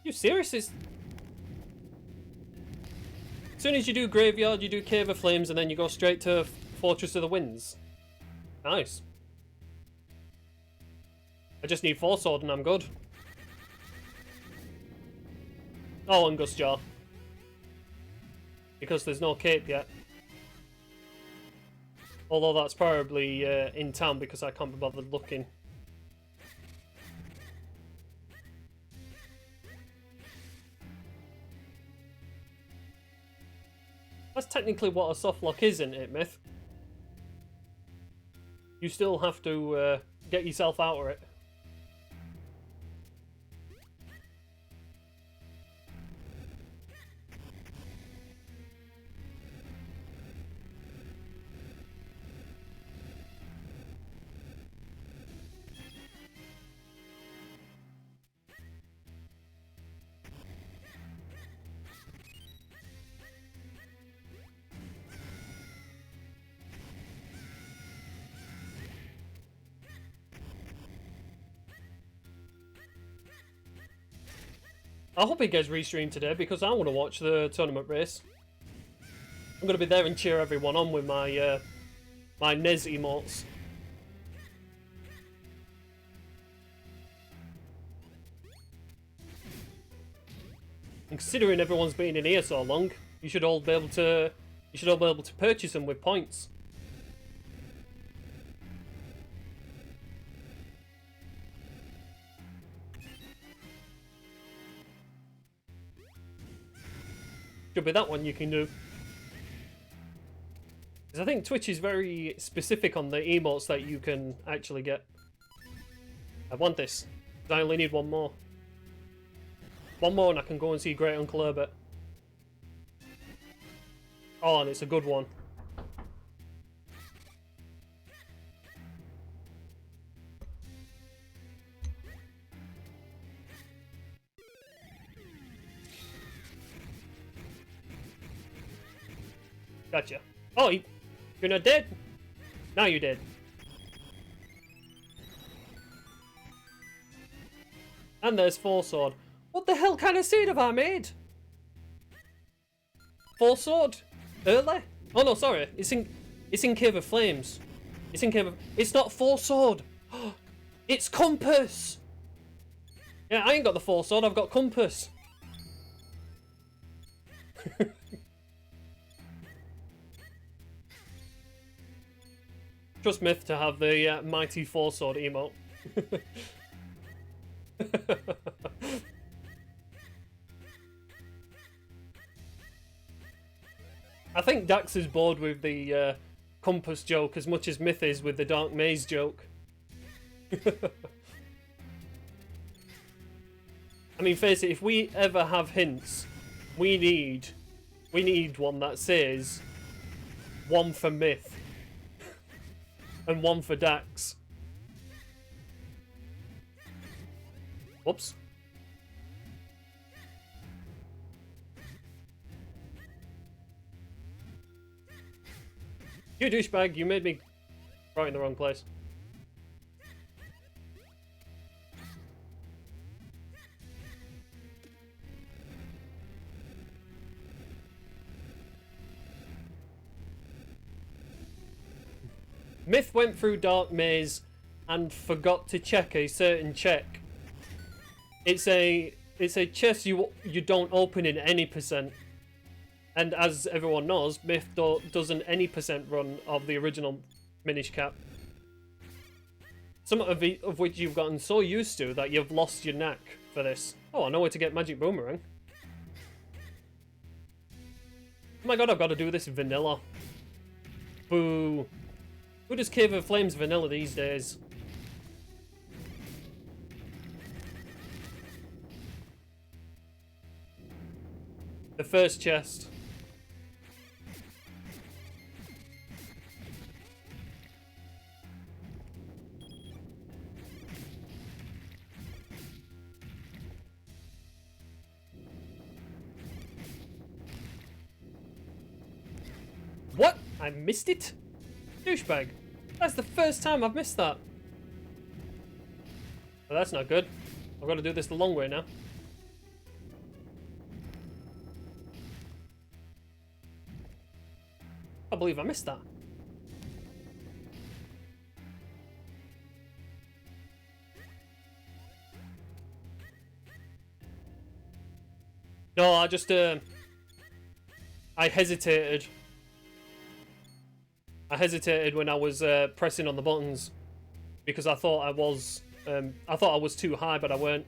You serious? As soon as you do Graveyard, you do Cave of Flames, and then you go straight to Fortress of the Winds. Nice. I just need 4 sword and I'm good. Oh, and Gust Jar. Because there's no cape yet. Although that's probably in town because I can't be bothered looking. That's technically what a softlock is, isn't it, Myth? You still have to get yourself out of it. I hope it gets restreamed today because I want to watch the tournament race. I'm going to be there and cheer everyone on with my my Nes emotes. And considering everyone's been in here so long, you should all be able to purchase them with points. Should be that one you can do. Because I think Twitch is very specific on the emotes that you can actually get. I want this. I only need one more. One more and I can go and see Great Uncle Herbert. Oh, and it's a good one. Gotcha. Oh, you're not dead? Now you're dead. And there's Four Sword. What the hell kind of seed have I made? Four Sword? Early? Oh no, sorry. It's in Cave of Flames. It's in Cave of... It's not Four Sword. It's Compass. Yeah, I ain't got the Four Sword. I've got Compass. Trust Myth to have the mighty Four Sword emote. I think Dax is bored with the compass joke as much as Myth is with the Dark Maze joke. I mean, face it, if we ever have hints, we need one that says one for Myth and one for Dax. Whoops. You douchebag, you made me right in the wrong place. Myth went through Dark Maze and forgot to check a certain check. It's a chest you don't open in any percent. And as everyone knows, Myth does an any percent run of the original Minish Cap. Some of which you've gotten so used to that you've lost your knack for this. Oh, I know where to get Magic Boomerang. Oh my god, I've got to do this vanilla. Boo. Who does Cave of Flames vanilla these days? The first chest. What? I missed it? Douchebag. That's the first time I've missed that. Well, that's not good. I've got to do this the long way now. I believe I missed that. No, I just I hesitated. I hesitated when I was pressing on the buttons because I thought I was too high, but I weren't.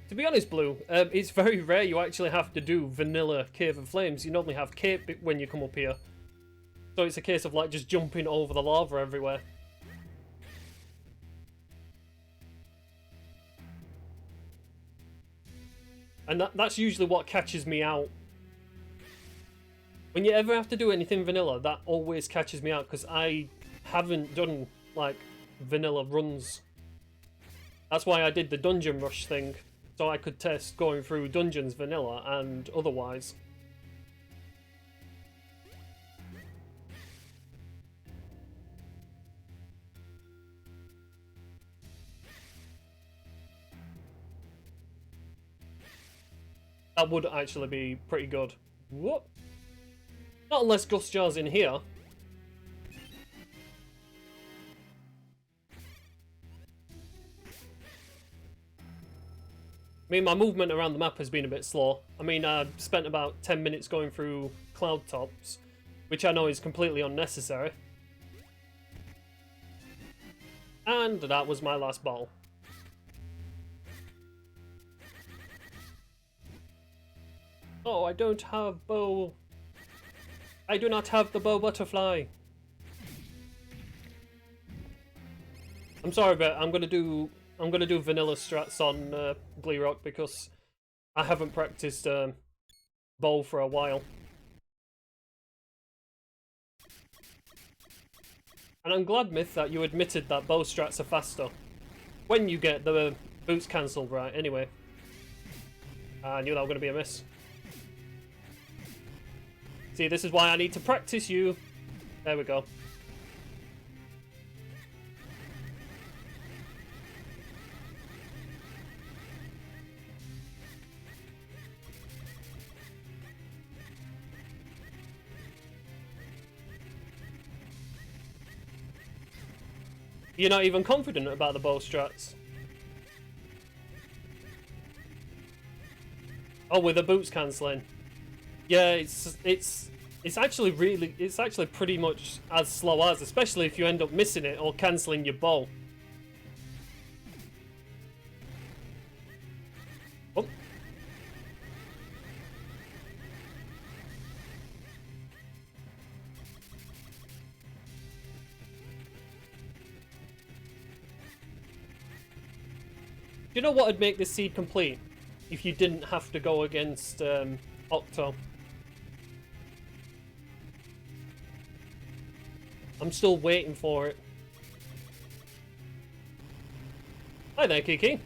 To be honest, Blue, it's very rare you actually have to do vanilla Cave of Flames. You normally have cape when you come up here. So it's a case of like just jumping over the lava everywhere. And that's usually what catches me out. When you ever have to do anything vanilla, that always catches me out because I haven't done like vanilla runs. That's why I did the dungeon rush thing. so I could test going through dungeons vanilla and otherwise. That would actually be pretty good. What? Not unless Gust Jar's in here. I mean, my movement around the map has been a bit slow. I mean, I spent about 10 minutes going through cloud tops, which I know is completely unnecessary. And that was my last ball. Oh, I don't have bow. I do not have the bow butterfly. I'm sorry, but I'm gonna do vanilla strats on Glee Rock because I haven't practiced bow for a while. And I'm glad, Myth, that you admitted that bow strats are faster when you get the boots cancelled right. Anyway, I knew that was gonna be a miss. See, this is why I need to practice you. There we go. You're not even confident about the bow strats. Oh, with the boots cancelling. Yeah, it's actually pretty much as slow as, especially if you end up missing it or cancelling your bow. Oh. Do you know what would make this seed complete? If you didn't have to go against Octo. I'm still waiting for it. Hi there, Kiki.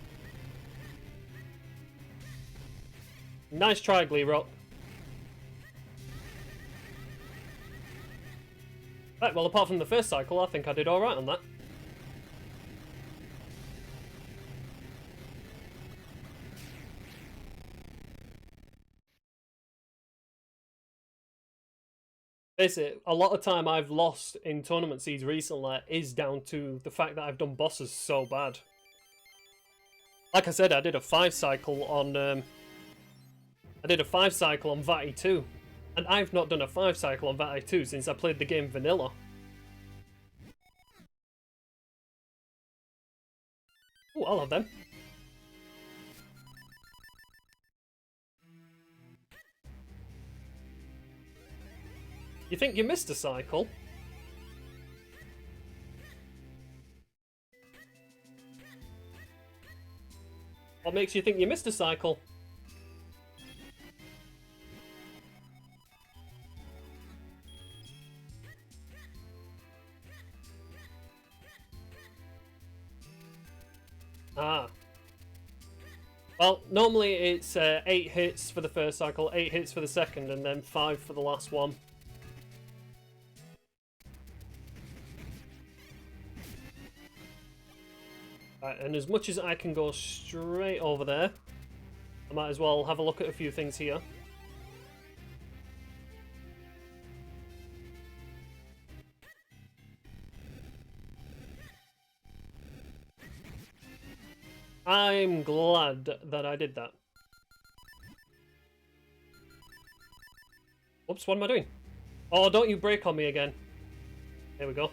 Nice try, Glee Rock. Right, well, apart from the first cycle, I think I did alright on that. Basically, a lot of time I've lost in tournament seeds recently is down to the fact that I've done bosses so bad. Like I said, I did a 5 cycle on Vati 2, and I've not done a 5 cycle on Vati 2 since I played the game vanilla. Oh, I'll have them. You think you missed a cycle? What makes you think you missed a cycle? Ah. Well, normally it's 8 hits for the first cycle, 8 hits for the second, and then 5 for the last one. Right, and as much as I can go straight over there, I might as well have a look at a few things here. I'm glad that I did that. Oops, what am I doing? Oh, don't you break on me again. There we go.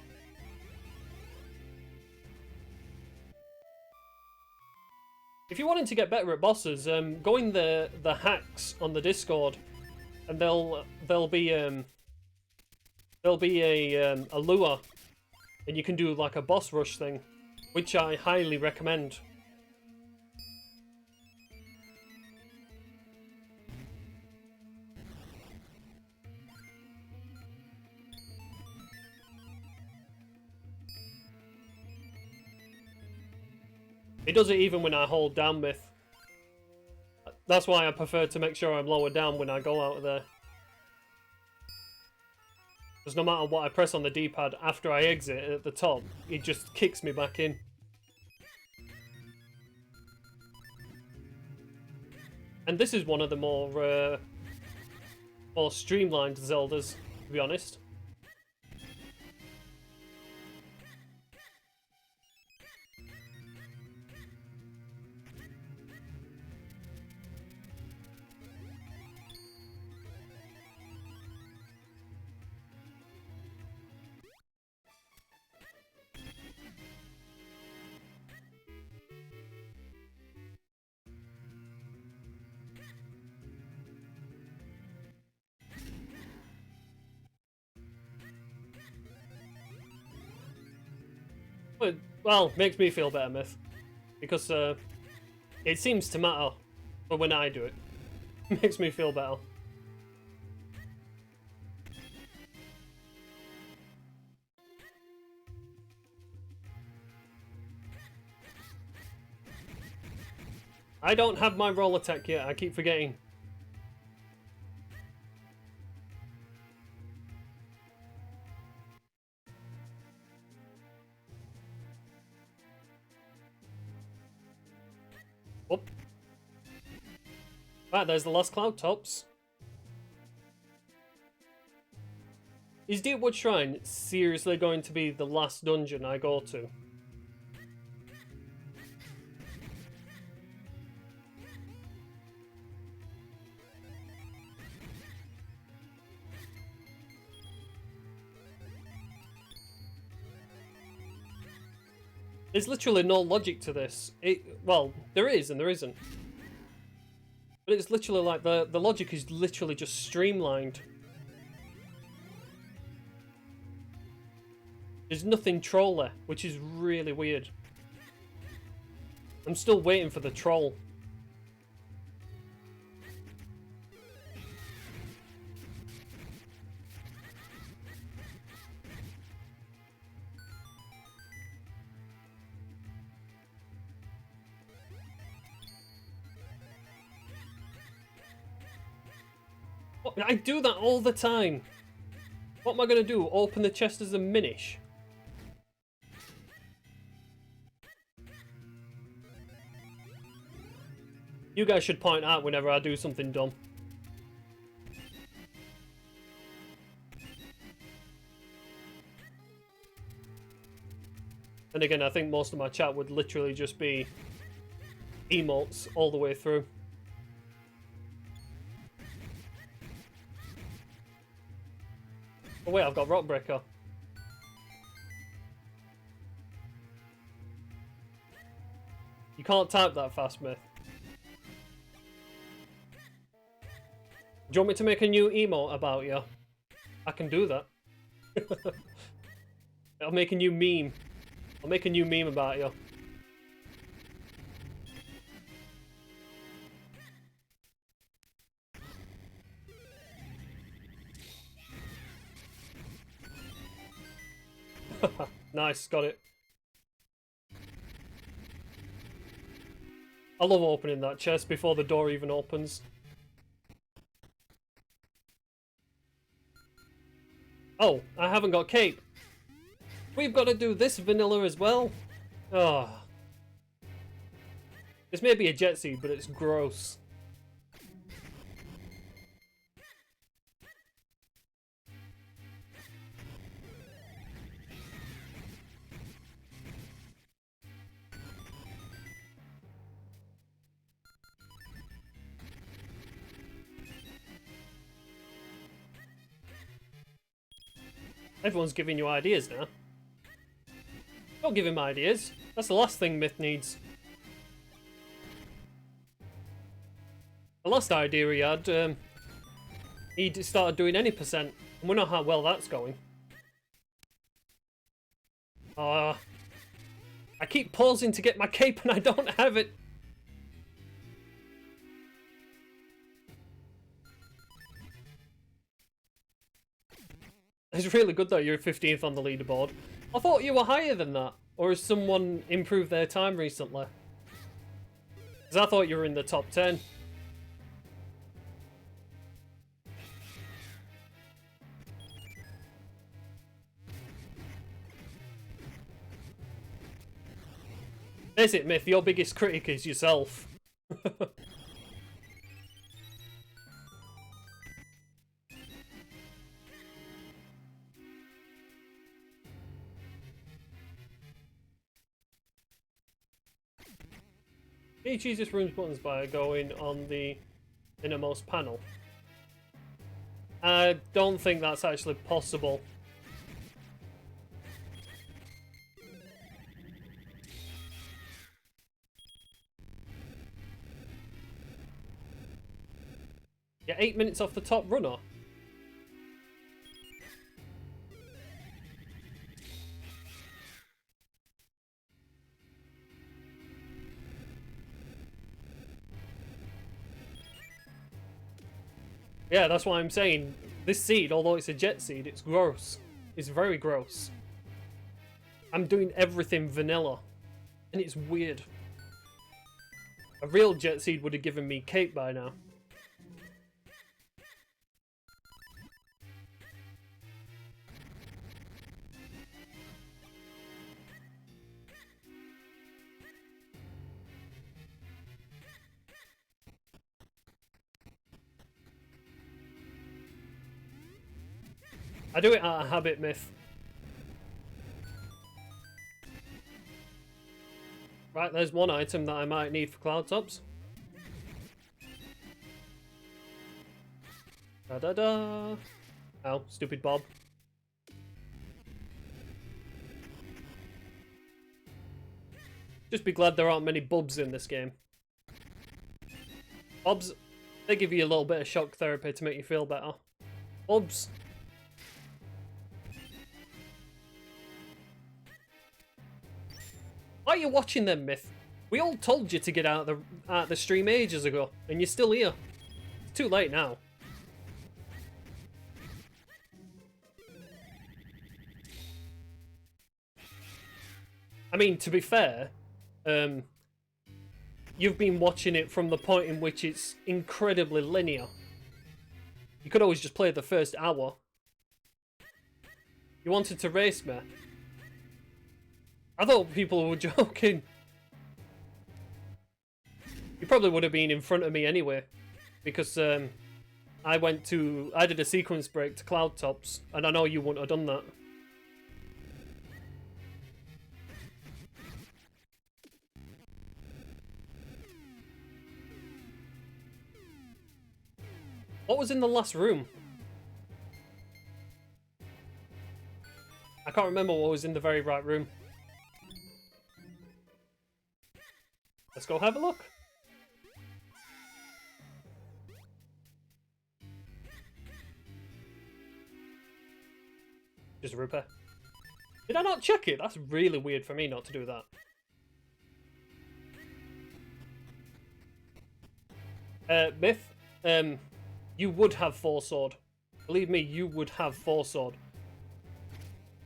If you're wanting to get better at bosses, go in the hacks on the Discord, and there'll be a lure, and you can do like a boss rush thing, which I highly recommend. It does it even when I hold down Myth. That's why I prefer to make sure I'm lower down when I go out of there. Because no matter what I press on the D-pad after I exit at the top, it just kicks me back in. And this is one of the more streamlined Zeldas, to be honest. Well, makes me feel better, Myth. Because it seems to matter, but when I do it, it makes me feel better. I don't have my roll attack yet, I keep forgetting. Oh. Right, there's the last cloud tops. Is Deepwood Shrine seriously going to be the last dungeon I go to? There's literally no logic to this. Well, there is and there isn't. But it's literally like the logic is literally just streamlined. There's nothing troll there, which is really weird. I'm still waiting for the troll. I do that all the time. What am I going to do? Open the chest as a Minish? You guys should point out whenever I do something dumb. And again, I think most of my chat would literally just be emotes all the way through. Oh wait, I've got Rock Breaker. You can't type that fast, Myth. Do you want me to make a new emote about you? I can do that. I'll make a new meme. I'll make a new meme about you. Nice, got it. I love opening that chest before the door even opens. Oh, I haven't got cape. We've got to do this vanilla as well. Oh. This may be a jet seed, but it's gross. Everyone's giving you ideas now. Don't give him ideas. That's the last thing Myth needs. The last idea he had, he started doing any percent. And we know how well that's going. I keep pausing to get my cape and I don't have it. It's really good that you're 15th on the leaderboard. I thought you were higher than that. Or has someone improved their time recently? Because I thought you were in the top 10. There's it, Myth. Your biggest critic is yourself. Can you choose this room's buttons by going on the innermost panel? I don't think that's actually possible. Yeah, 8 minutes off the top runner. Yeah, that's why I'm saying this seed, although it's a jet seed, it's gross. It's very gross. I'm doing everything vanilla, and it's weird. A real jet seed would have given me cake by now. I do it out of habit, Myth. Right, there's one item that I might need for cloud tops. Da da da. Ow, stupid Bob. Just be glad there aren't many bubs in this game. Bobs, they give you a little bit of shock therapy to make you feel better. Bubs. Why are you watching them, Myth? We all told you to get out of the stream ages ago, and you're still here. It's too late now. I mean, to be fair, you've been watching it from the point in which it's incredibly linear. You could always just play the first hour. You wanted to race me. I thought people were joking. You probably would have been in front of me anyway, because I did a sequence break to cloud tops, and I know you wouldn't have done that. What was in the last room? I can't remember what was in the very right room. Let's go have a look. Just repair. Did I not check it? That's really weird for me not to do that. Myth, you would have 4 sword. Believe me, you would have 4 sword.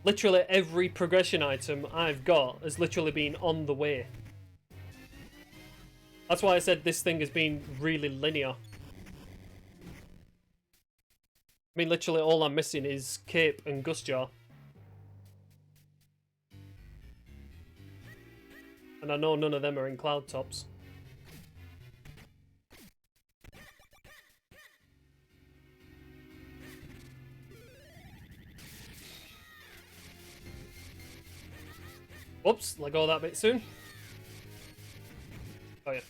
Literally every progression item I've got has literally been on the way. That's why I said this thing has been really linear. I mean, literally all I'm missing is Cape and Gustjar. And I know none of them are in cloud tops. Whoops, let go of that bit soon. Oh yeah.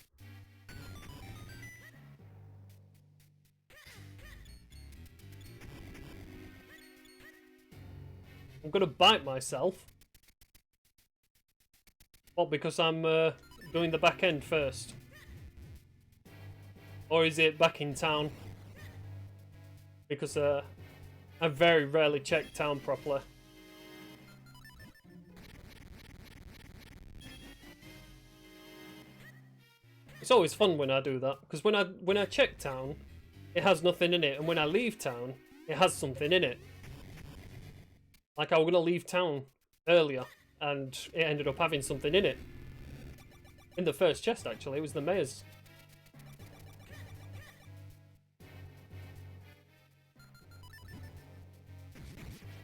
I'm gonna bite myself. Well, because I'm doing the back end first. Or is it back in town? Because I very rarely check town properly. It's always fun when I do that, because when I check town, it has nothing in it, and when I leave town, it has something in it. Like I was gonna leave town earlier, and it ended up having something in it. In the first chest, actually, it was the mayor's.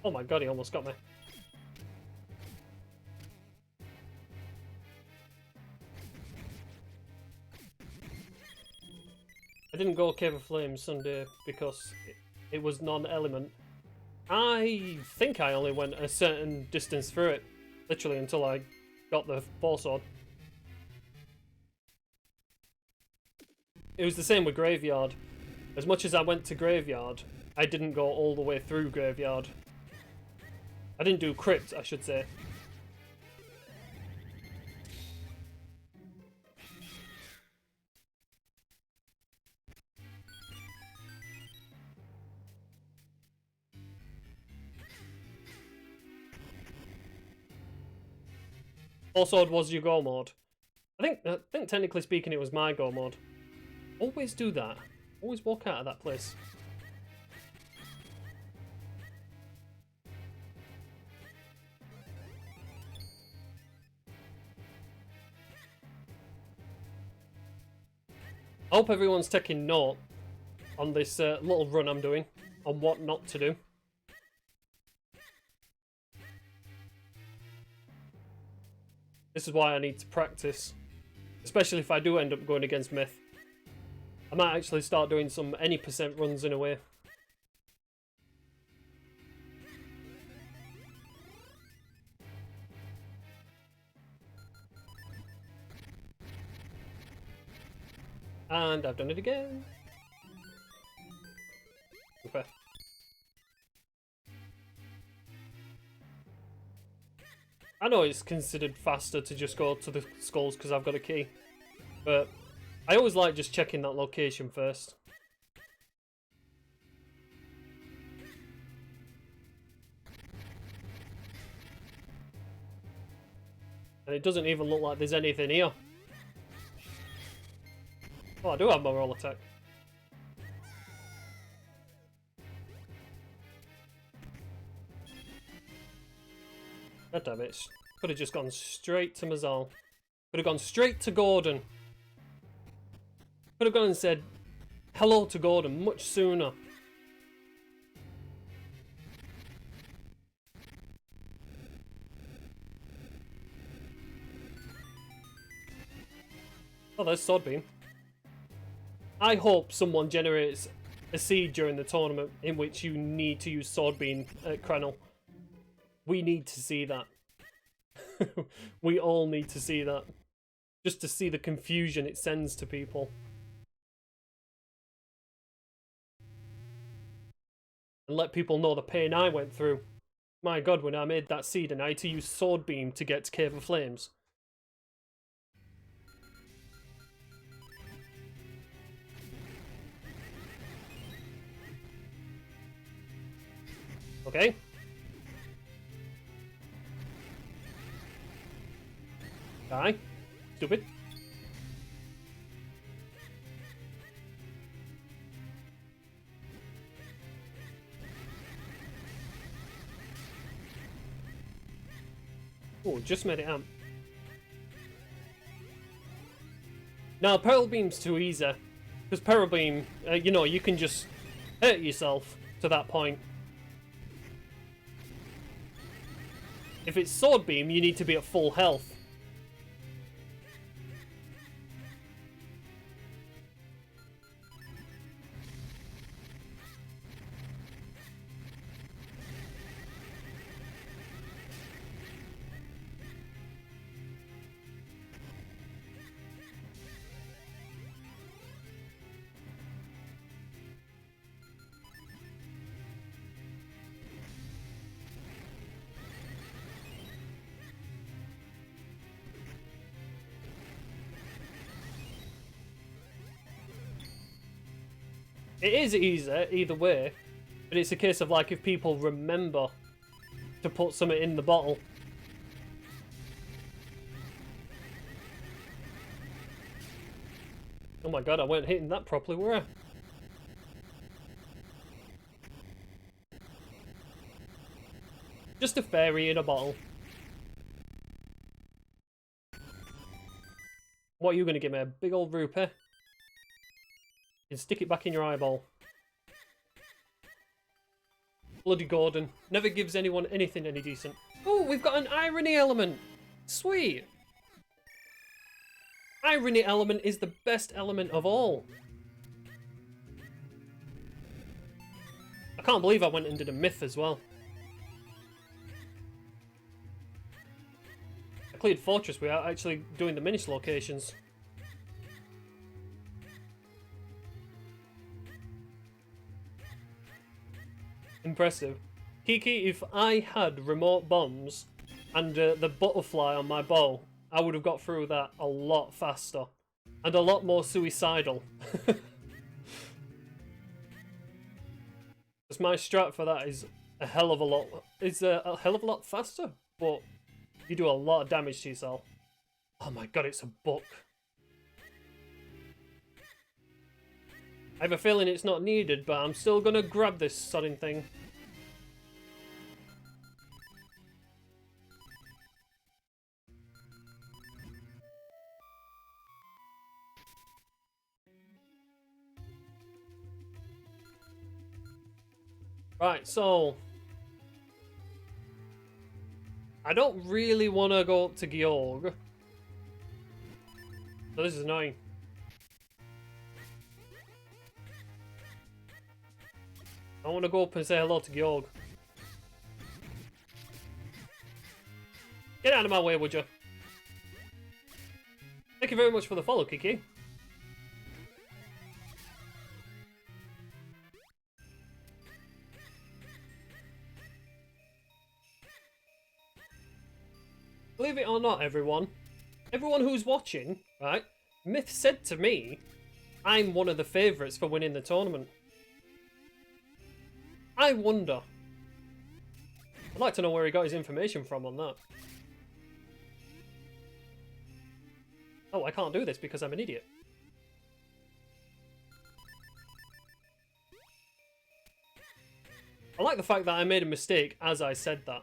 Oh my god, he almost got me. I didn't go Cave of Flames Sunday because it was non-element. I think I only went a certain distance through it, literally until I got the 4-sword. It was the same with Graveyard. As much as I went to Graveyard, I didn't go all the way through Graveyard. I didn't do Crypt, I should say. Sword was your go mode. I think technically speaking it was my go mode. Always do that. Always walk out of that place. I hope everyone's taking note on this little run I'm doing on what not to do. This is why I need to practice, especially if I do end up going against Myth. I might actually start doing some any percent runs in a way. And I've done it again. Okay. I know it's considered faster to just go to the skulls because I've got a key, but I always like just checking that location first. And it doesn't even look like there's anything here. Oh, I do have my roll attack. God damn it. Could have just gone straight to Mazal. Could have gone straight to Gordon. Could have gone and said hello to Gordon much sooner. Oh, there's Swordbeam. I hope someone generates a seed during the tournament in which you need to use Swordbeam at Krenel. We need to see that. We all need to see that. Just to see the confusion it sends to people. And let people know the pain I went through. My god, when I made that seed and I had to use Swordbeam to get to Cave of Flames. Okay. Die. Stupid. Oh, just made it amp. Now, Pearl Beam's too easy. Because Pearl Beam, you know, you can just hurt yourself to that point. If it's Sword Beam, you need to be at full health. It is easy either way, but it's a case of like if people remember to put something in the bottle. Oh my god, I weren't hitting that properly, were I? Just a fairy in a bottle. What are you going to give me? A big old rupee? You can stick it back in your eyeball. Bloody Gordon. Never gives anyone anything any decent. Oh, we've got an irony element. Sweet. Irony element is the best element of all. I can't believe I went and did a myth as well. I cleared Fortress without actually doing the minish locations. Impressive. Kiki, if I had remote bombs and the butterfly on my bow, I would have got through that a lot faster. And a lot more suicidal. Because my strat for that is a hell of a lot... It's a hell of a lot faster, but you do a lot of damage to yourself. Oh my god, it's a book. I have a feeling it's not needed, but I'm still gonna grab this sodding thing. Right, so... I don't really want to go up to Georg. So this is annoying. I want to go up and say hello to Georg. Get out of my way, would you? Thank you very much for the follow, Kiki. Believe it or not, everyone who's watching, right, Myth said to me, I'm one of the favourites for winning the tournament. I wonder. I'd like to know where he got his information from on that. Oh, I can't do this because I'm an idiot. I like the fact that I made a mistake as I said that.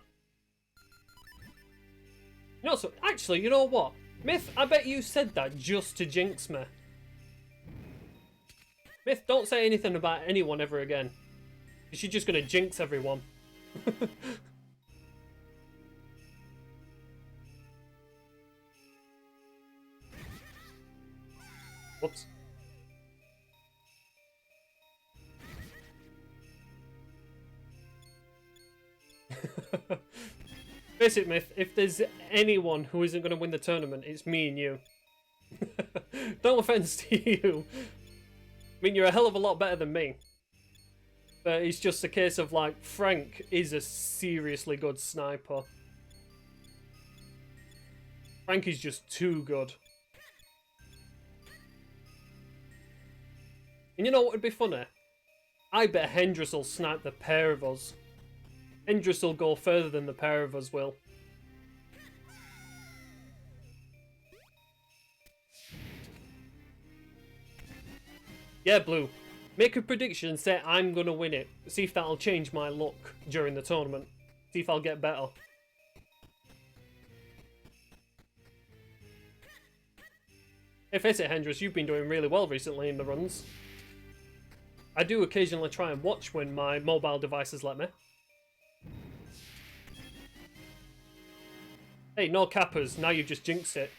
You know, so actually, you know what? Myth, I bet you said that just to jinx me. Myth, don't say anything about anyone ever again. Because you're just going to jinx everyone. Whoops. Face it, Myth, if there's anyone who isn't going to win the tournament, it's me and you. No offense to you. I mean, you're a hell of a lot better than me. But it's just a case of, like, Frank is a seriously good sniper. Frank is just too good. And you know what would be funny? I bet Hendris will snipe the pair of us. Hendris will go further than the pair of us will. Yeah, Blue. Make a prediction and say I'm going to win it. See if that'll change my luck during the tournament. See if I'll get better. Hey, face it, Hendris, you've been doing really well recently in the runs. I do occasionally try and watch when my mobile devices let me. Hey, no cappers. Now you've just jinxed it.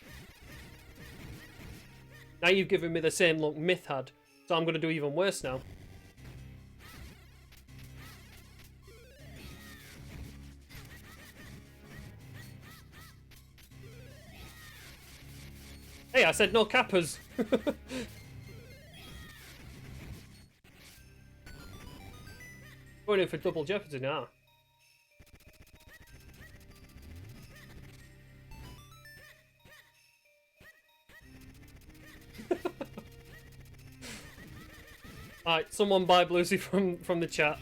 Now you've given me the same luck Myth had. So I'm going to do even worse now. Hey, I said no cappers. Going in for double jeopardy now. Alright, someone buy Bluesy from the chat.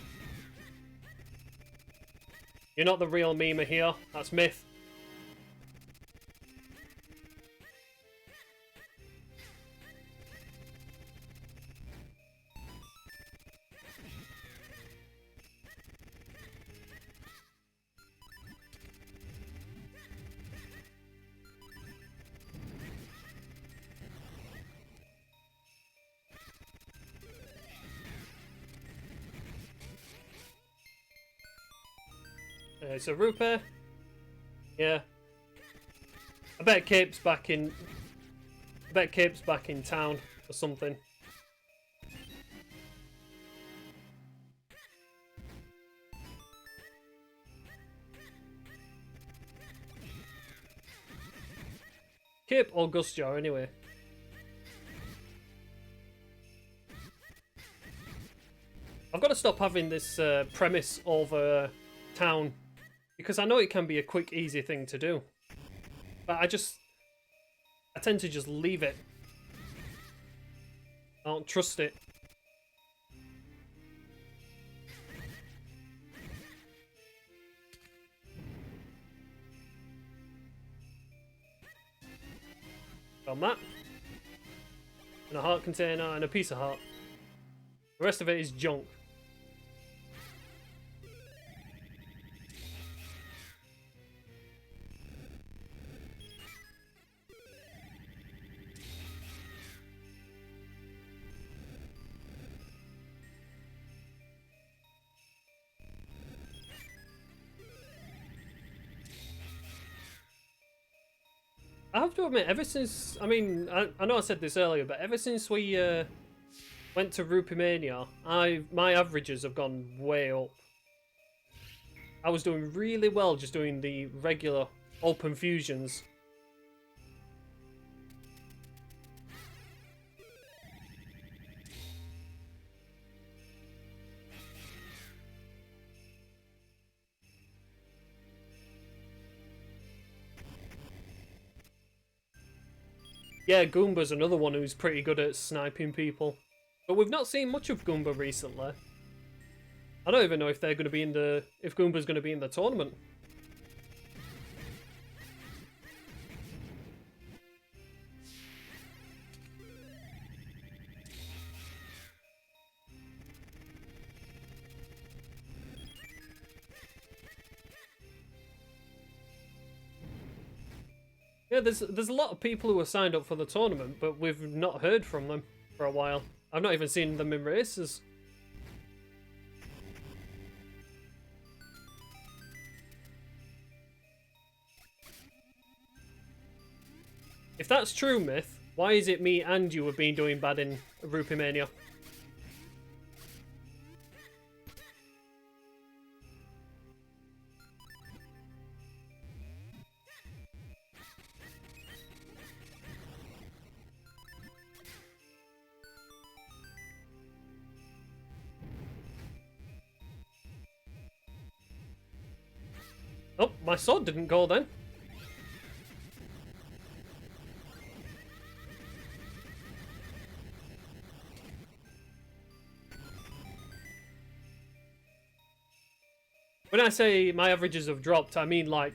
You're not the real memer here. That's Myth. So Rupert, yeah. I bet Cape's back in. I bet Cape's back in town or something. Kip or Gustjar anyway. I've got to stop having this premise over town, because I know it can be a quick, easy thing to do. But I tend to just leave it. I don't trust it. On that. And a heart container and a piece of heart. The rest of it is junk. I have to admit, ever since, I mean, I know I said this earlier, but ever since we went to Rupimania, my averages have gone way up. I was doing really well just doing the regular open fusions. Yeah, Goomba's another one who's pretty good at sniping people. But we've not seen much of Goomba recently. I don't even know if they're going to be if Goomba's going to be in the tournament. Yeah, there's a lot of people who are signed up for the tournament, but we've not heard from them for a while. I've not even seen them in races. If that's true, Myth, why is it me and you have been doing bad in Rupimania? Oh, my sword didn't go then. When I say my averages have dropped, I mean like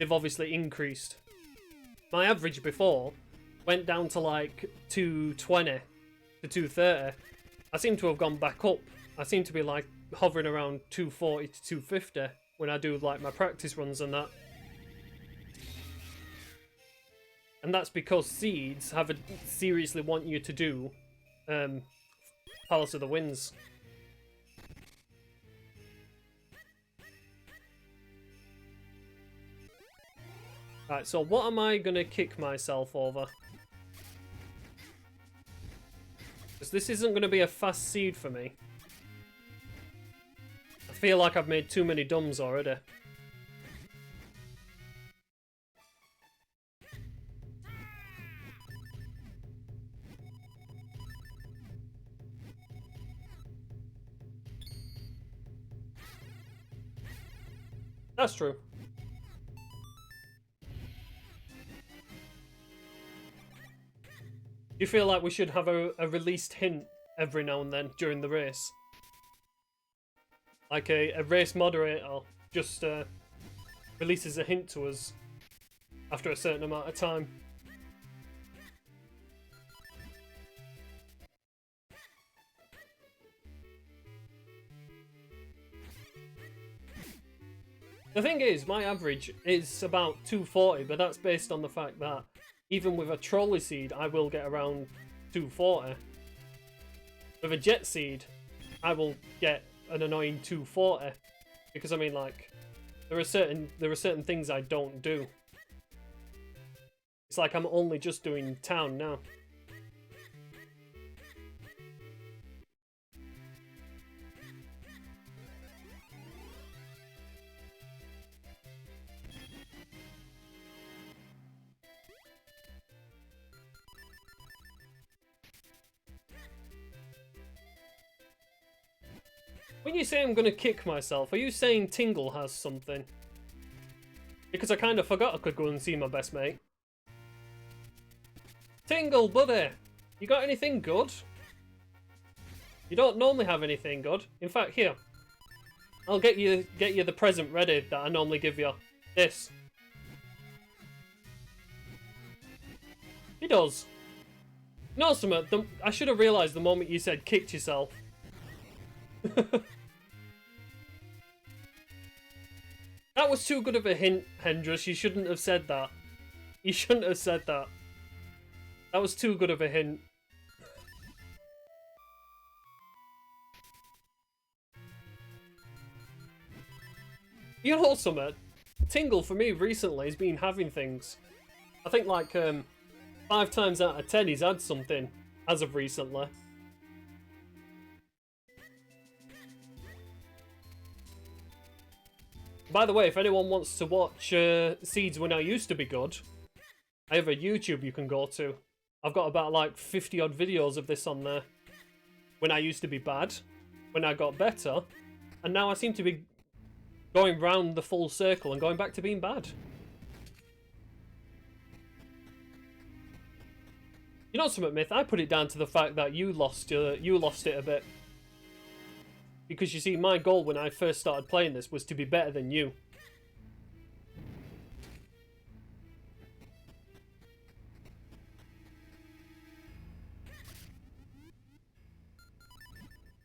they've obviously increased. My average before went down to like 220 to 230. I seem to have gone back up. I seem to be like hovering around 240 to 250 when I do like my practice runs and that. And that's because seeds have a seriously want you to do Palace of the Winds. Right, so what am I going to kick myself over? Because this isn't going to be a fast seed for me. I feel like I've made too many dumbs already. That's true. Do you feel like we should have a released hint every now and then during the race? Like a race moderator just releases a hint to us after a certain amount of time. The thing is, my average is about 240, but that's based on the fact that even with a trolley seed, I will get around 240. With a jet seed, I will get an annoying 240. Because I mean, like, there are certain things I don't do. It's like I'm only just doing town now. When you say I'm gonna kick myself, are you saying Tingle has something? Because I kind of forgot I could go and see my best mate. Tingle, buddy! You got anything good? You don't normally have anything good. In fact, here. I'll get you the present ready that I normally give you. This. He does. No, something. I should have realised the moment you said kicked yourself. That was too good of a hint, Hendrus. You shouldn't have said that. You shouldn't have said that. That was too good of a hint. You know something? Tingle for me recently has been having things. I think like 5 times out of 10 he's had something as of recently. By the way, if anyone wants to watch Seeds when I used to be good, I have a YouTube you can go to. I've got about like 50 odd videos of this on there. When I used to be bad, when I got better, and now I seem to be going round the full circle and going back to being bad. You know something, Myth? I put it down to the fact that you lost it a bit. Because you see, my goal when I first started playing this was to be better than you.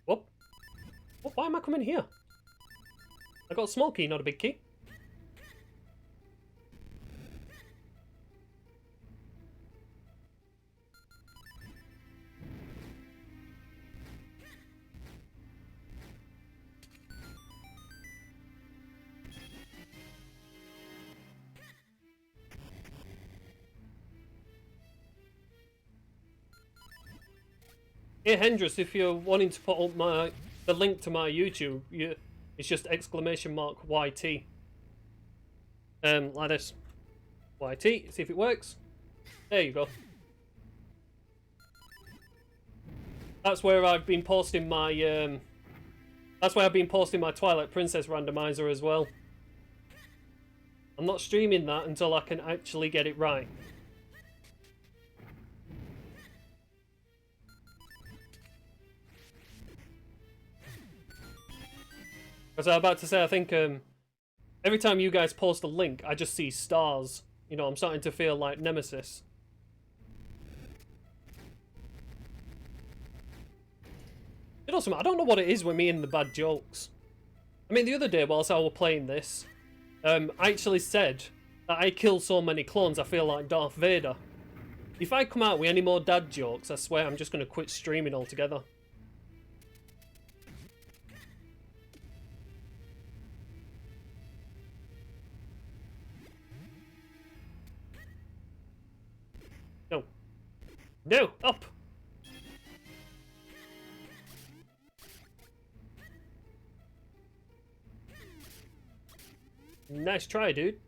Whoop. Oh, why am I coming here? I got a small key, not a big key. Hey Hendrus, if you're wanting to put up the link to my YouTube, it's just !YT. Like this. YT, see if it works. There you go. That's where I've been posting my that's where I've been posting my Twilight Princess randomizer as well. I'm not streaming that until I can actually get it right. As I was about to say, I think every time you guys post a link, I just see stars. You know, I'm starting to feel like Nemesis. You know something? I don't know what it is with me and the bad jokes. I mean, the other day whilst I was playing this, I actually said that I kill so many clones I feel like Darth Vader. If I come out with any more dad jokes, I swear I'm just going to quit streaming altogether. No. No! Up! Nice try, dude.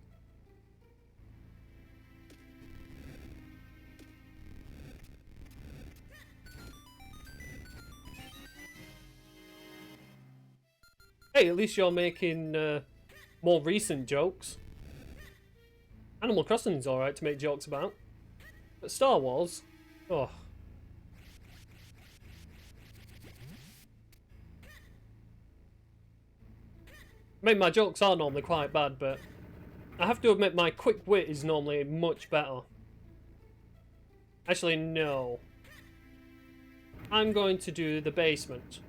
Hey, at least you're making more recent jokes. Animal Crossing's alright to make jokes about. But Star Wars? Oh. I mean, my jokes are normally quite bad, but I have to admit my quick wit is normally much better. Actually, no. I'm going to do the basement.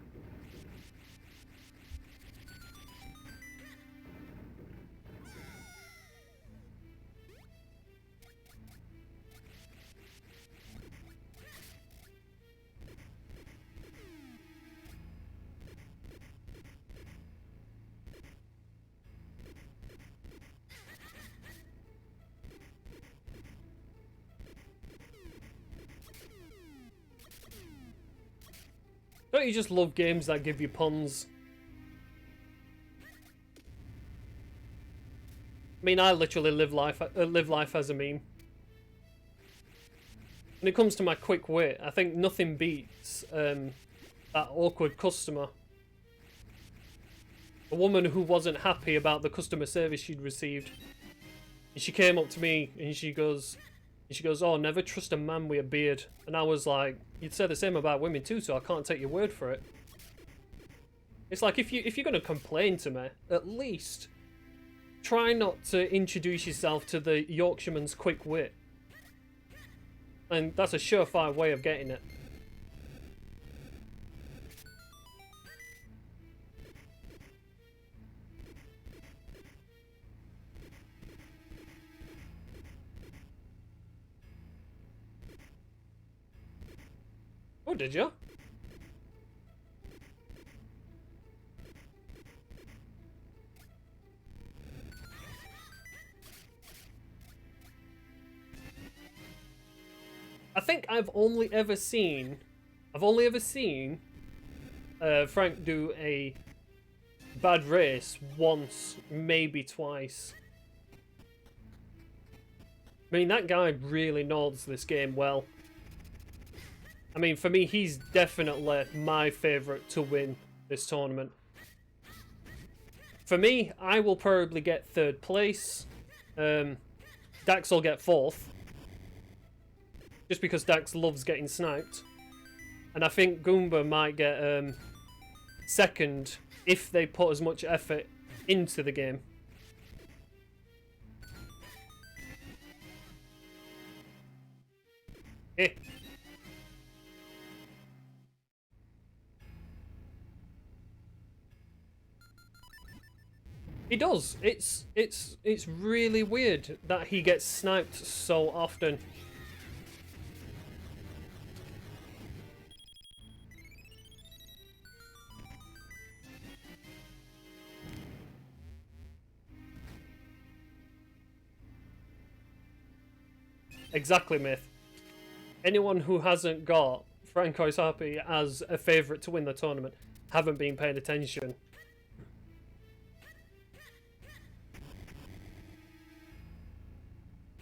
Don't you just love games that give you puns? I mean, I literally live life as a meme. When it comes to my quick wit, I think nothing beats that awkward customer. a woman who wasn't happy about the customer service she'd received. And she came up to me and she goes, "Oh, never trust a man with a beard." And I was like, "You'd say the same about women too, so I can't take your word for it." It's like, if you're gonna complain to me, at least try not to introduce yourself to the Yorkshireman's quick wit. And that's a surefire way of getting it. Oh, did you? I think I've only ever seen Frank do a bad race once, maybe twice. I mean, that guy really knows this game well. I mean, for me, he's definitely my favourite to win this tournament. For me, I will probably get 3rd place. Dax will get 4th. Just because Dax loves getting sniped. And I think Goomba might get 2nd if they put as much effort into the game. Eh. He does. It's really weird that he gets sniped so often. Exactly, Myth. Anyone who hasn't got Franco Isapi as a favourite to win the tournament haven't been paying attention.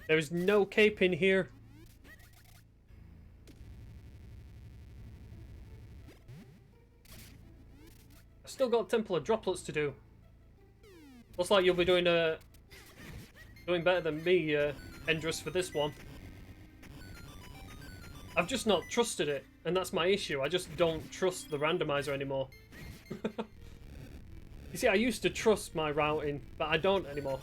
There is no cape in here. I've still got Temple of Droplets to do. Looks like you'll be doing better than me, Endress, for this one. I've just not trusted it, and that's my issue. I just don't trust the randomizer anymore. You see, I used to trust my routing, but I don't anymore.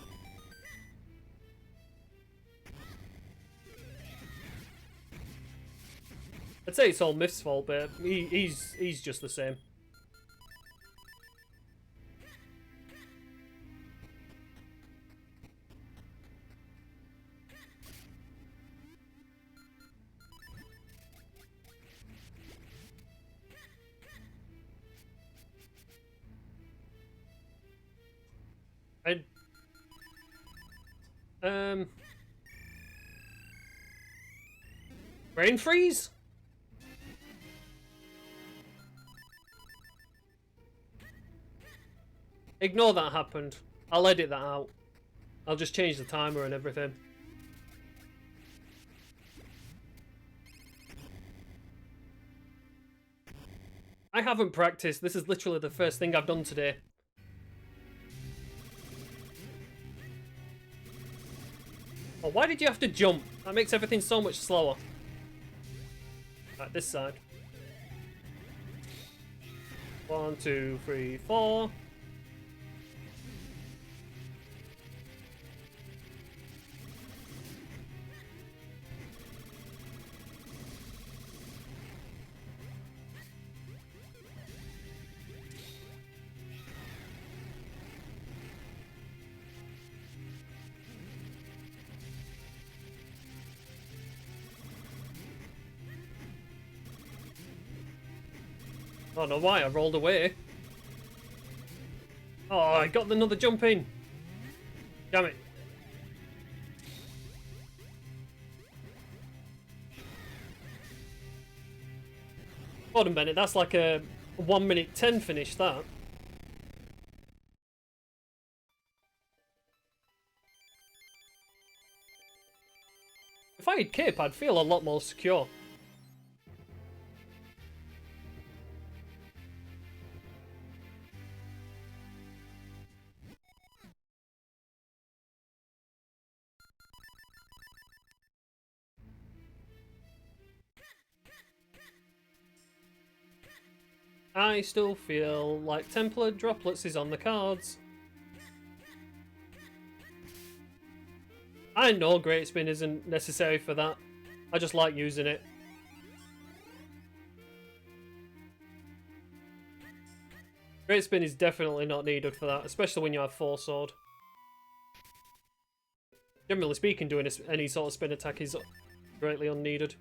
I'd say it's all Myth's fault, but he's just the same. Brain freeze? Ignore that happened. I'll edit that out. I'll just change the timer and everything. I haven't practiced. This is literally the first thing I've done today. Oh, why did you have to jump? That makes everything so much slower. Right, this side. 1, 2, 3, 4. I don't know why I rolled away. Oh, I got another jump in. Damn it. Hold on, Bennett. That's like a 1 minute 10 finish, that. If I had cape, I'd feel a lot more secure. I still feel like Templar Droplets is on the cards. I know Great Spin isn't necessary for that. I just like using it. Great Spin is definitely not needed for that, especially when you have 4 sword. Generally speaking, doing any sort of spin attack is greatly unneeded.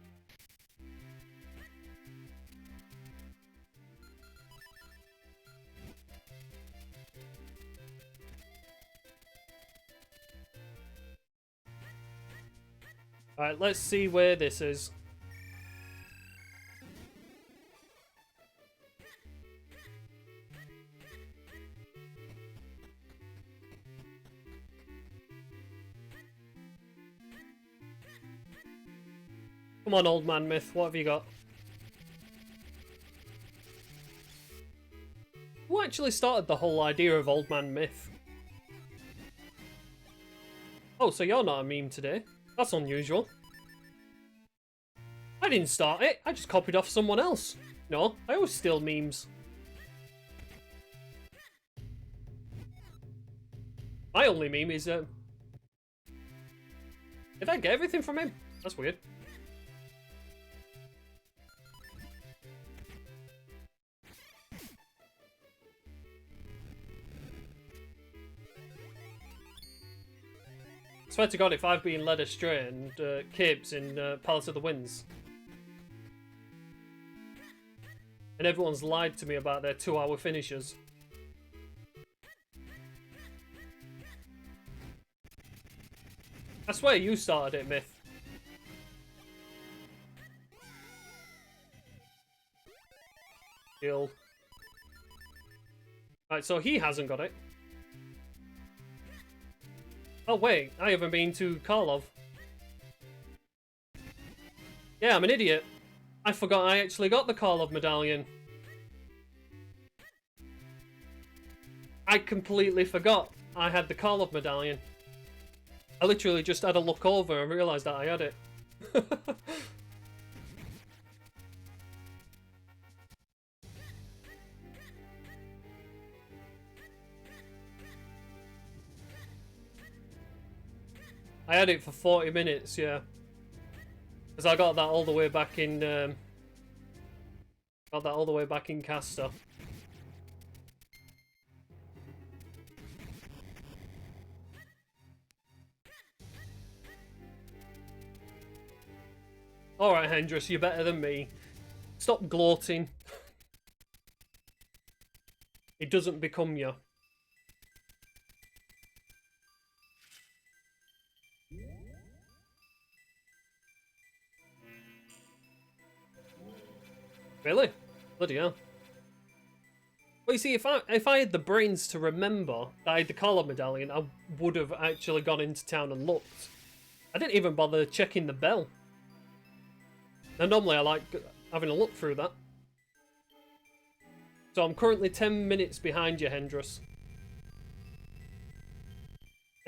Alright, let's see where this is. Come on, old man myth, what have you got? Who actually started the whole idea of old man myth? Oh, so you're not a meme today? That's unusual. I didn't start it, I just copied off someone else. No, I always steal memes. My only meme is, did I get everything from him? That's weird. Swear to God, if I've been led astray and Kibs in Palace of the Winds, and everyone's lied to me about their 2-hour finishers. I swear you started it, Myth. Guild. Right, so he hasn't got it. Oh wait, I haven't been to Karlov. Yeah, I'm an idiot. I forgot I actually got the Karlov medallion. I completely forgot I had the Karlov medallion. I literally just had a look over and realised that I had it. I had it for 40 minutes, yeah. Because I got that all the way back in... got that all the way back in Caster. Alright, Hendris, you're better than me. Stop gloating. It doesn't become you. Really? Bloody hell. Well, you see, if I had the brains to remember that I had the Karlov medallion, I would have actually gone into town and looked. I didn't even bother checking the bell. Now, normally I like having a look through that. So I'm currently 10 minutes behind you, Hendris.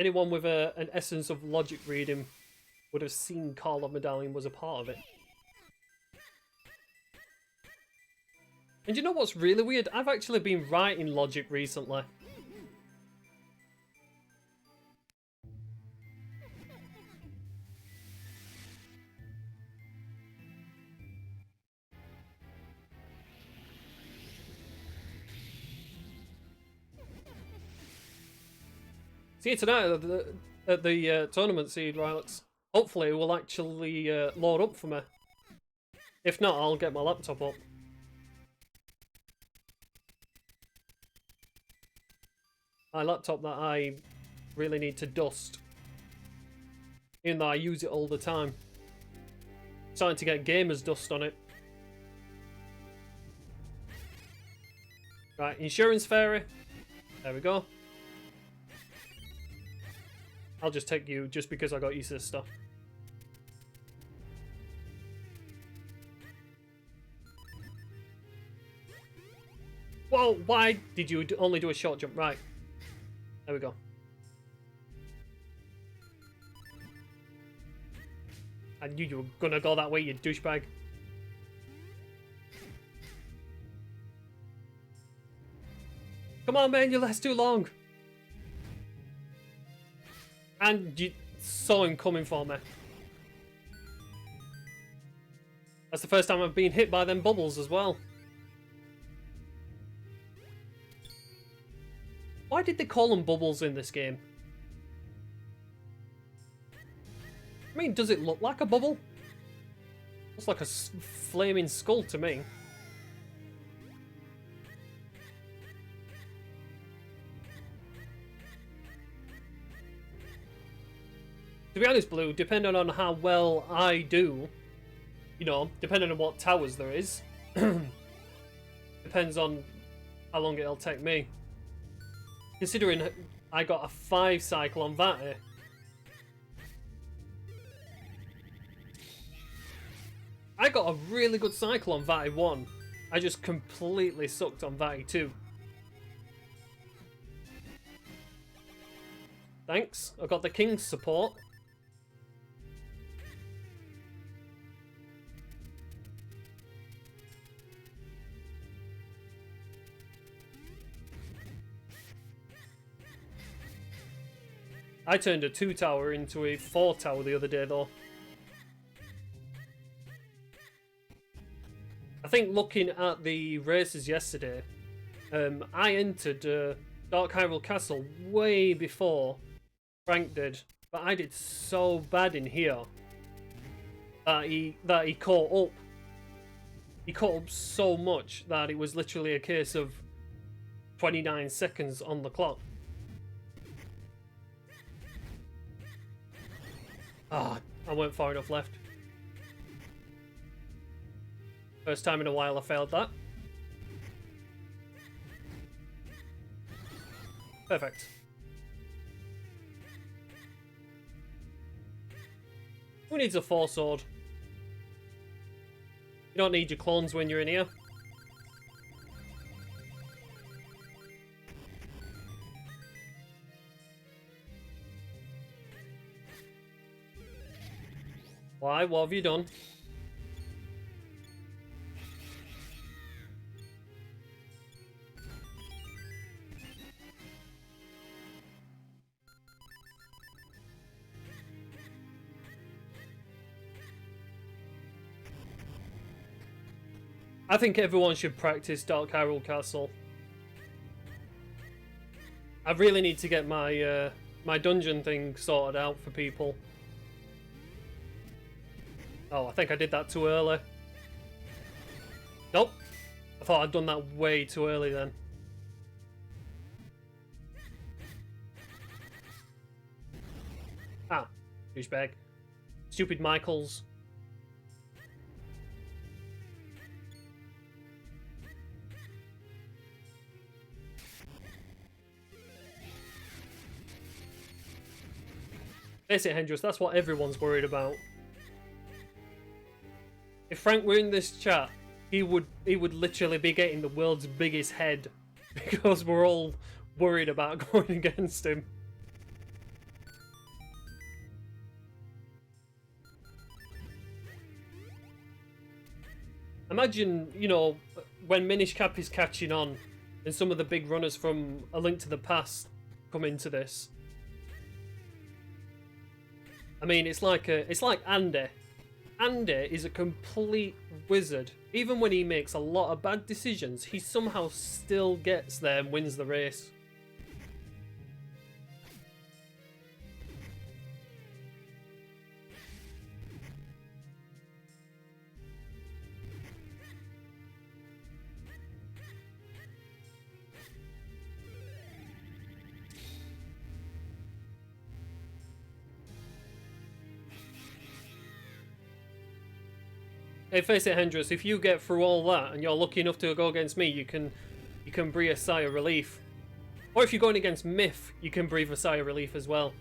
Anyone with an essence of logic reading would have seen Karlov medallion was a part of it. And you know what's really weird? I've actually been right in logic recently. See you tonight at the tournament, Seed Relics. Hopefully it will actually load up for me. If not, I'll get my laptop up. My laptop that I really need to dust. Even though I use it all the time. Starting to get gamer's dust on it. Right, insurance fairy. There we go. I'll just take you just because I got your sister. Whoa, why did you only do a short jump? Right. There we go. I knew you were gonna go that way, you douchebag. Come on, man, you last too long. And you saw him coming for me. That's the first time I've been hit by them bubbles as well. Why did they call them bubbles in this game? I mean, does it look like a bubble? Looks like a flaming skull to me. To be honest, Blue, depending on how well I do, you know, depending on what towers there is, depends on how long it'll take me. Considering I got a 5 cycle on Vati. I got a really good cycle on Vati 1. I just completely sucked on Vati 2. Thanks, I got the King's support. I turned a 2 tower into a 4 tower the other day though. I think looking at the races yesterday, I entered Dark Hyrule Castle way before Frank did, but I did so bad in here that he caught up. He caught up so much that it was literally a case of 29 seconds on the clock. Ah, I weren't far enough left. First time in a while I failed that. Perfect. Who needs a 4 sword? You don't need your clones when you're in here. Why? What have you done? I think everyone should practice Dark Hyrule Castle. I really need to get my my dungeon thing sorted out for people. Oh, I think I did that too early. Nope. I thought I'd done that way too early then. Ah, douchebag. Stupid Michaels. Face it, Hendrix, that's what everyone's worried about. If Frank were in this chat, he would literally be getting the world's biggest head because we're all worried about going against him. Imagine, you know, when Minish Cap is catching on and some of the big runners from A Link to the Past come into this. I mean, it's like Andy. Andy is a complete wizard. Even when he makes a lot of bad decisions, he somehow still gets there and wins the race. Hey, face it, Hendrix, if you get through all that and you're lucky enough to go against me, you can breathe a sigh of relief. Or if you're going against Myth, you can breathe a sigh of relief as well.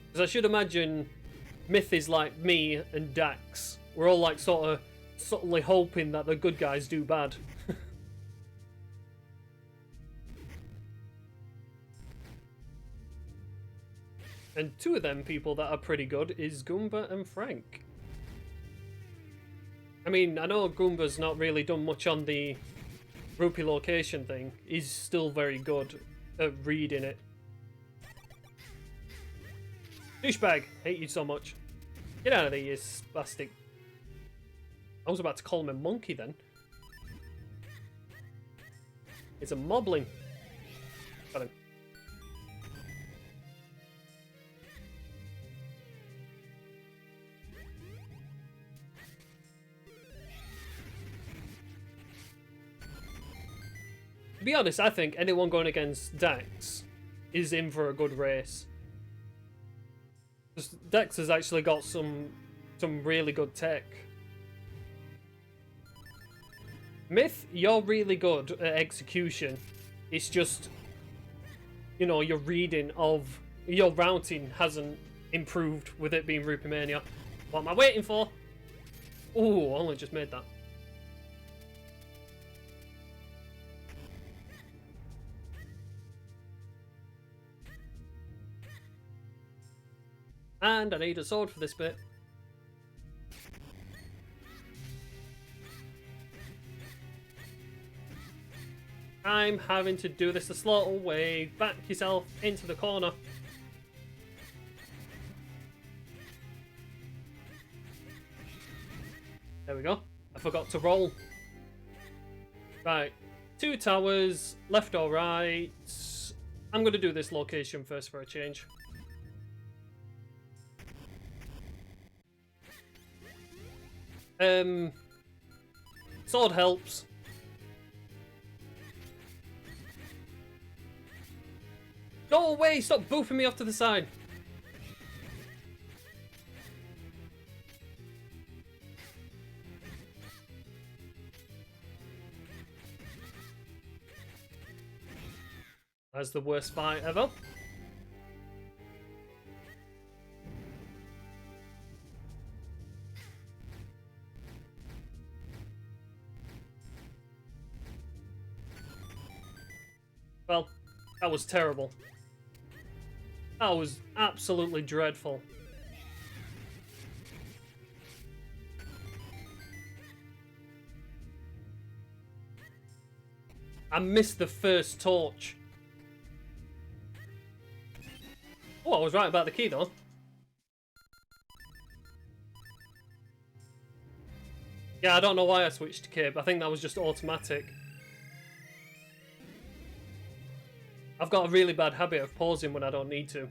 Because I should imagine Myth is like me and Dax. We're all like sort of subtly hoping that the good guys do bad. And two of them people that are pretty good is Goomba and Frank. I mean, I know Goomba's not really done much on the rupee location thing is still very good at reading it. Douchebag! Hate you so much. Get out of there, you spastic. I was about to call him a monkey then. It's a moblin. Got him. To be honest, I think anyone going against Dex is in for a good race. Because Dex has actually got some really good tech. Myth, you're really good at execution. It's just, you know, your reading of your routing hasn't improved with it being Rupee Mania. What am I waiting for? Oh, I only just made that. And I need a sword for this bit. I'm having to do this the slow way. Back yourself into the corner. There we go. I forgot to roll. Right. 2 towers, left or right. I'm going to do this location first for a change. Sword helps. Go away! Stop boofing me off to the side. That's the worst fight ever. Well, that was terrible. That was absolutely dreadful. I missed the first torch. Oh, I was right about the key though. Yeah, I don't know why I switched to Cape. I think that was just automatic. I've got a really bad habit of pausing when I don't need to.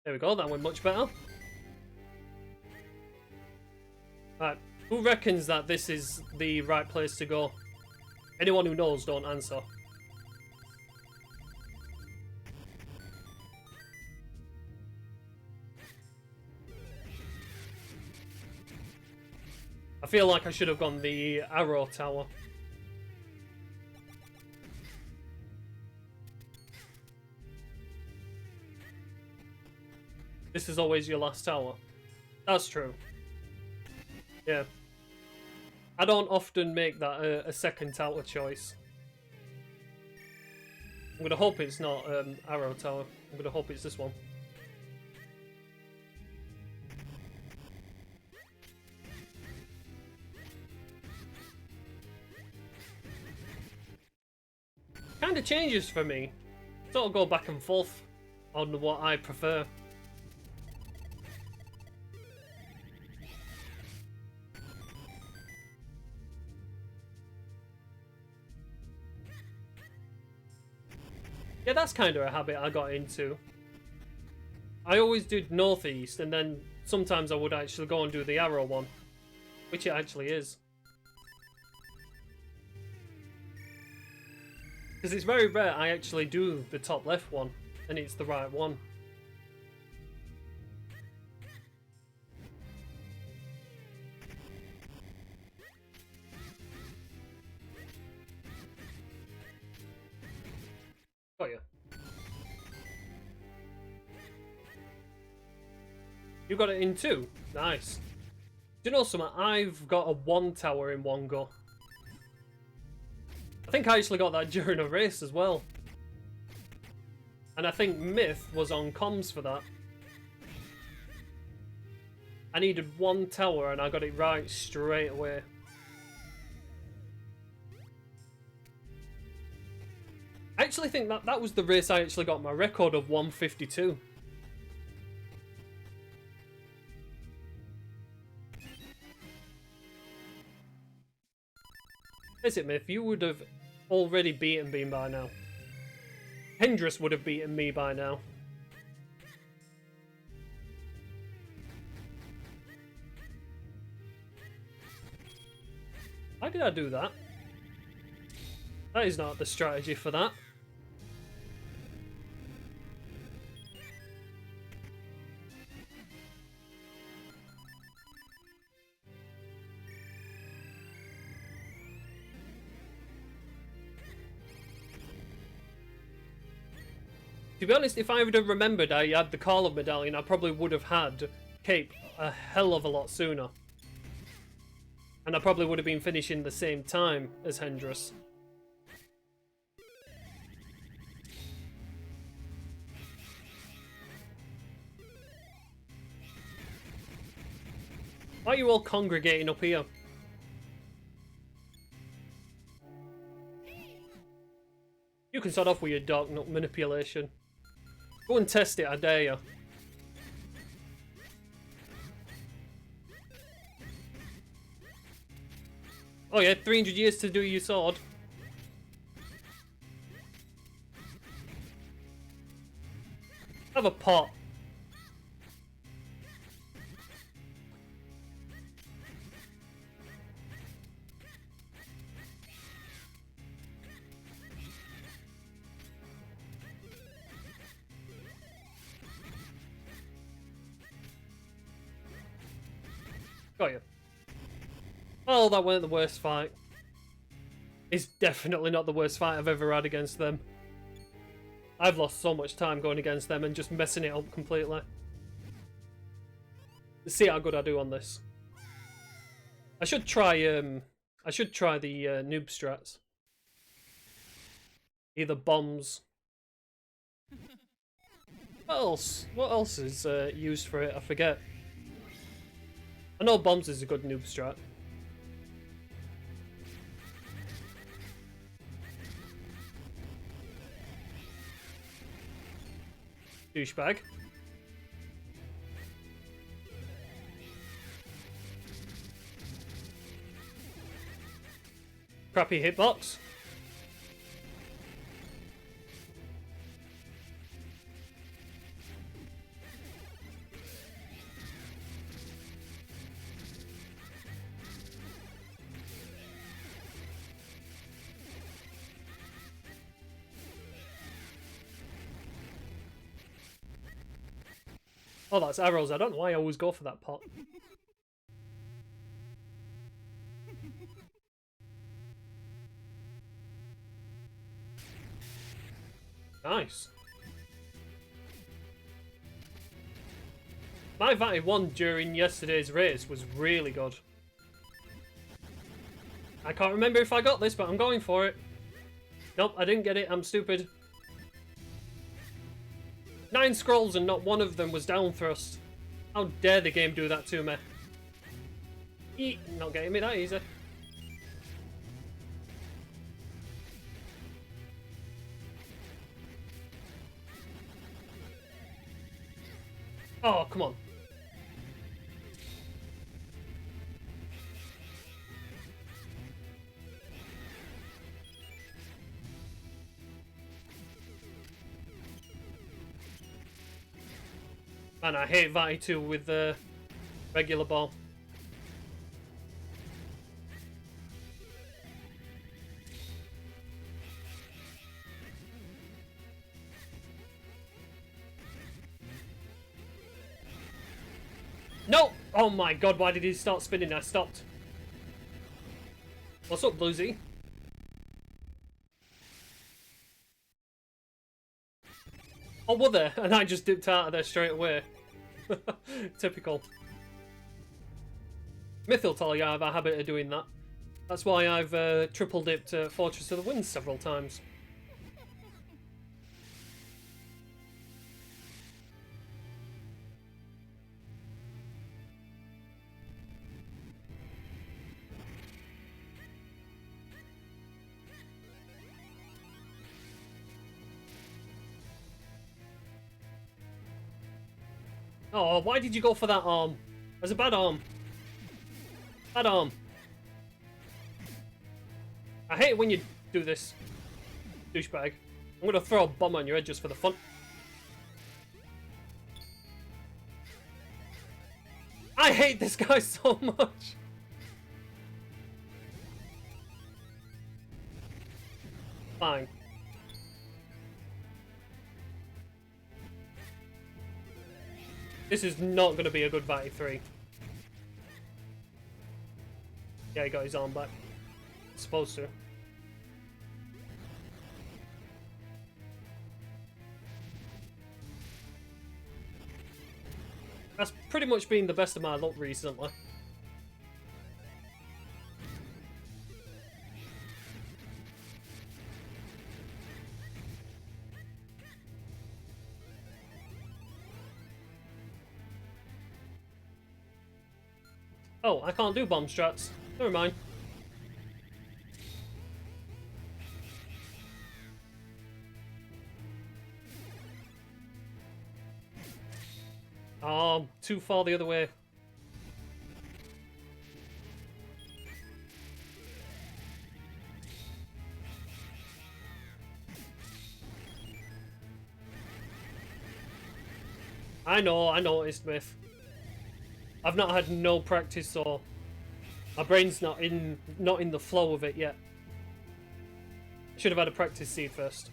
There we go, that went much better. Right, who reckons that this is the right place to go? Anyone who knows, don't answer. I feel like I should have gone the arrow tower. This is always your last tower. That's true. Yeah. I don't often make that a second tower choice. I'm gonna hope it's not arrow tower. I'm gonna hope it's this one. Kind of changes for me. Sort of go back and forth on what I prefer. Yeah, that's kind of a habit I got into. I always did northeast, and then sometimes I would actually go and do the arrow one, which it actually is. Because it's very rare I actually do the top left one, and it's the right one. Got you. You got it in 2? Nice. Do you know something? I've got a 1 tower in 1 go. I think I actually got that during a race as well. And I think Myth was on comms for that. I needed one tower and I got it right straight away. I actually think that was the race I actually got my record of 152. Is it, Myth? You would have already beaten me by now. Hendris would have beaten me by now. Why did I do that? That is not the strategy for that. To be honest, if I would have remembered I had the Call-Up medallion, I probably would have had Cape a hell of a lot sooner. And I probably would have been finishing the same time as Hendris. Why are you all congregating up here? You can start off with your Dark Nut manipulation. Go and test it, I dare you. Oh yeah, 300 years to do your sword. Have a pot. Got you. Oh, that weren't the worst fight. It's definitely not the worst fight I've ever had against them. I've lost so much time going against them and just messing it up completely. Let's see how good I do on this. I should try the noob strats. Either bombs. What else? What else is used for it? I forget. I know bombs is a good noob strat. Douchebag. Crappy hitbox. Oh, that's arrows. I don't know why I always go for that pot. Nice. My Vati 1 during yesterday's race was really good. I can't remember if I got this, but I'm going for it. Nope, I didn't get it. I'm stupid. 9 scrolls and not one of them was down thrust. How dare the game do that to me? Eat. Not getting me that easy. Oh, come on. Man, I hate Vati 2 with the regular ball. No! Oh my god, why did he start spinning? I stopped. What's up, Bluesy? Oh, were there? And I just dipped out of there straight away. Typical. Myth will tell you I have a habit of doing that. That's why I've triple dipped Fortress of the Winds several times. Oh, why did you go for that arm? That's a bad arm. Bad arm. I hate it when you do this, douchebag. I'm gonna throw a bomb on your head just for the fun. I hate this guy so much. Fine. This is not going to be a good Vati 3. Yeah, he got his arm back. Supposed to. That's pretty much been the best of my luck recently. Oh, I can't do bomb strats. Never mind. Oh, too far the other way. I know, I noticed, Myth. I've not had no practice, so my brain's not in the flow of it yet. Should have had a practice seed first.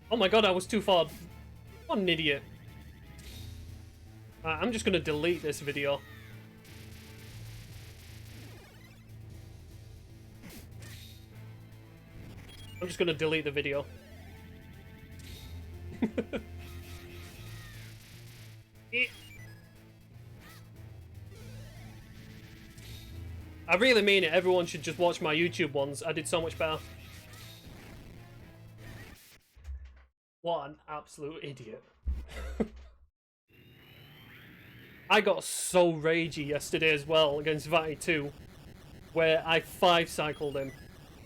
Oh my god, I was too far. What an idiot. I'm just gonna delete this video. I'm just gonna delete the video. I really mean it. Everyone should just watch my YouTube ones. I did so much better. What an absolute idiot. I got so ragey yesterday as well against Vati 2, where I 5-cycled him.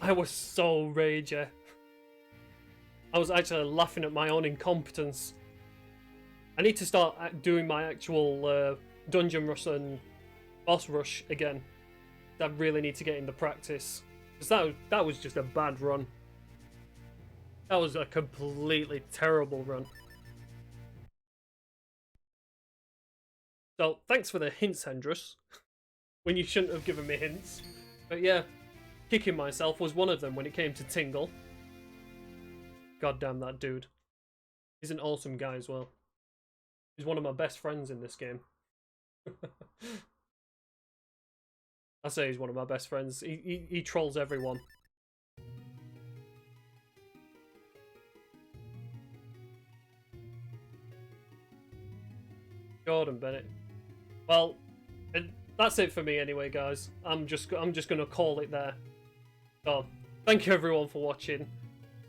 I was so ragey. I was actually laughing at my own incompetence. I need to start doing my actual dungeon rush and boss rush again. I really need to get into practice. Because that was just a bad run. That was a completely terrible run. So, thanks for the hints, Hendrus. When you shouldn't have given me hints. But yeah, kicking myself was one of them when it came to Tingle. God damn that dude. He's an awesome guy as well. He's one of my best friends in this game. I say he's one of my best friends. He trolls everyone. Jordan Bennett. Well, that's it for me anyway, guys. I'm just gonna call it there. So, thank you everyone for watching.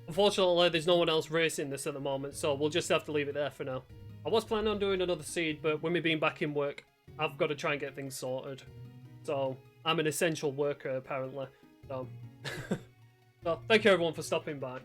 Unfortunately, there's no one else racing this at the moment, so we'll just have to leave it there for now. I was planning on doing another seed, but with me being back in work, I've got to try and get things sorted. So, I'm an essential worker apparently. So, so thank you everyone for stopping by.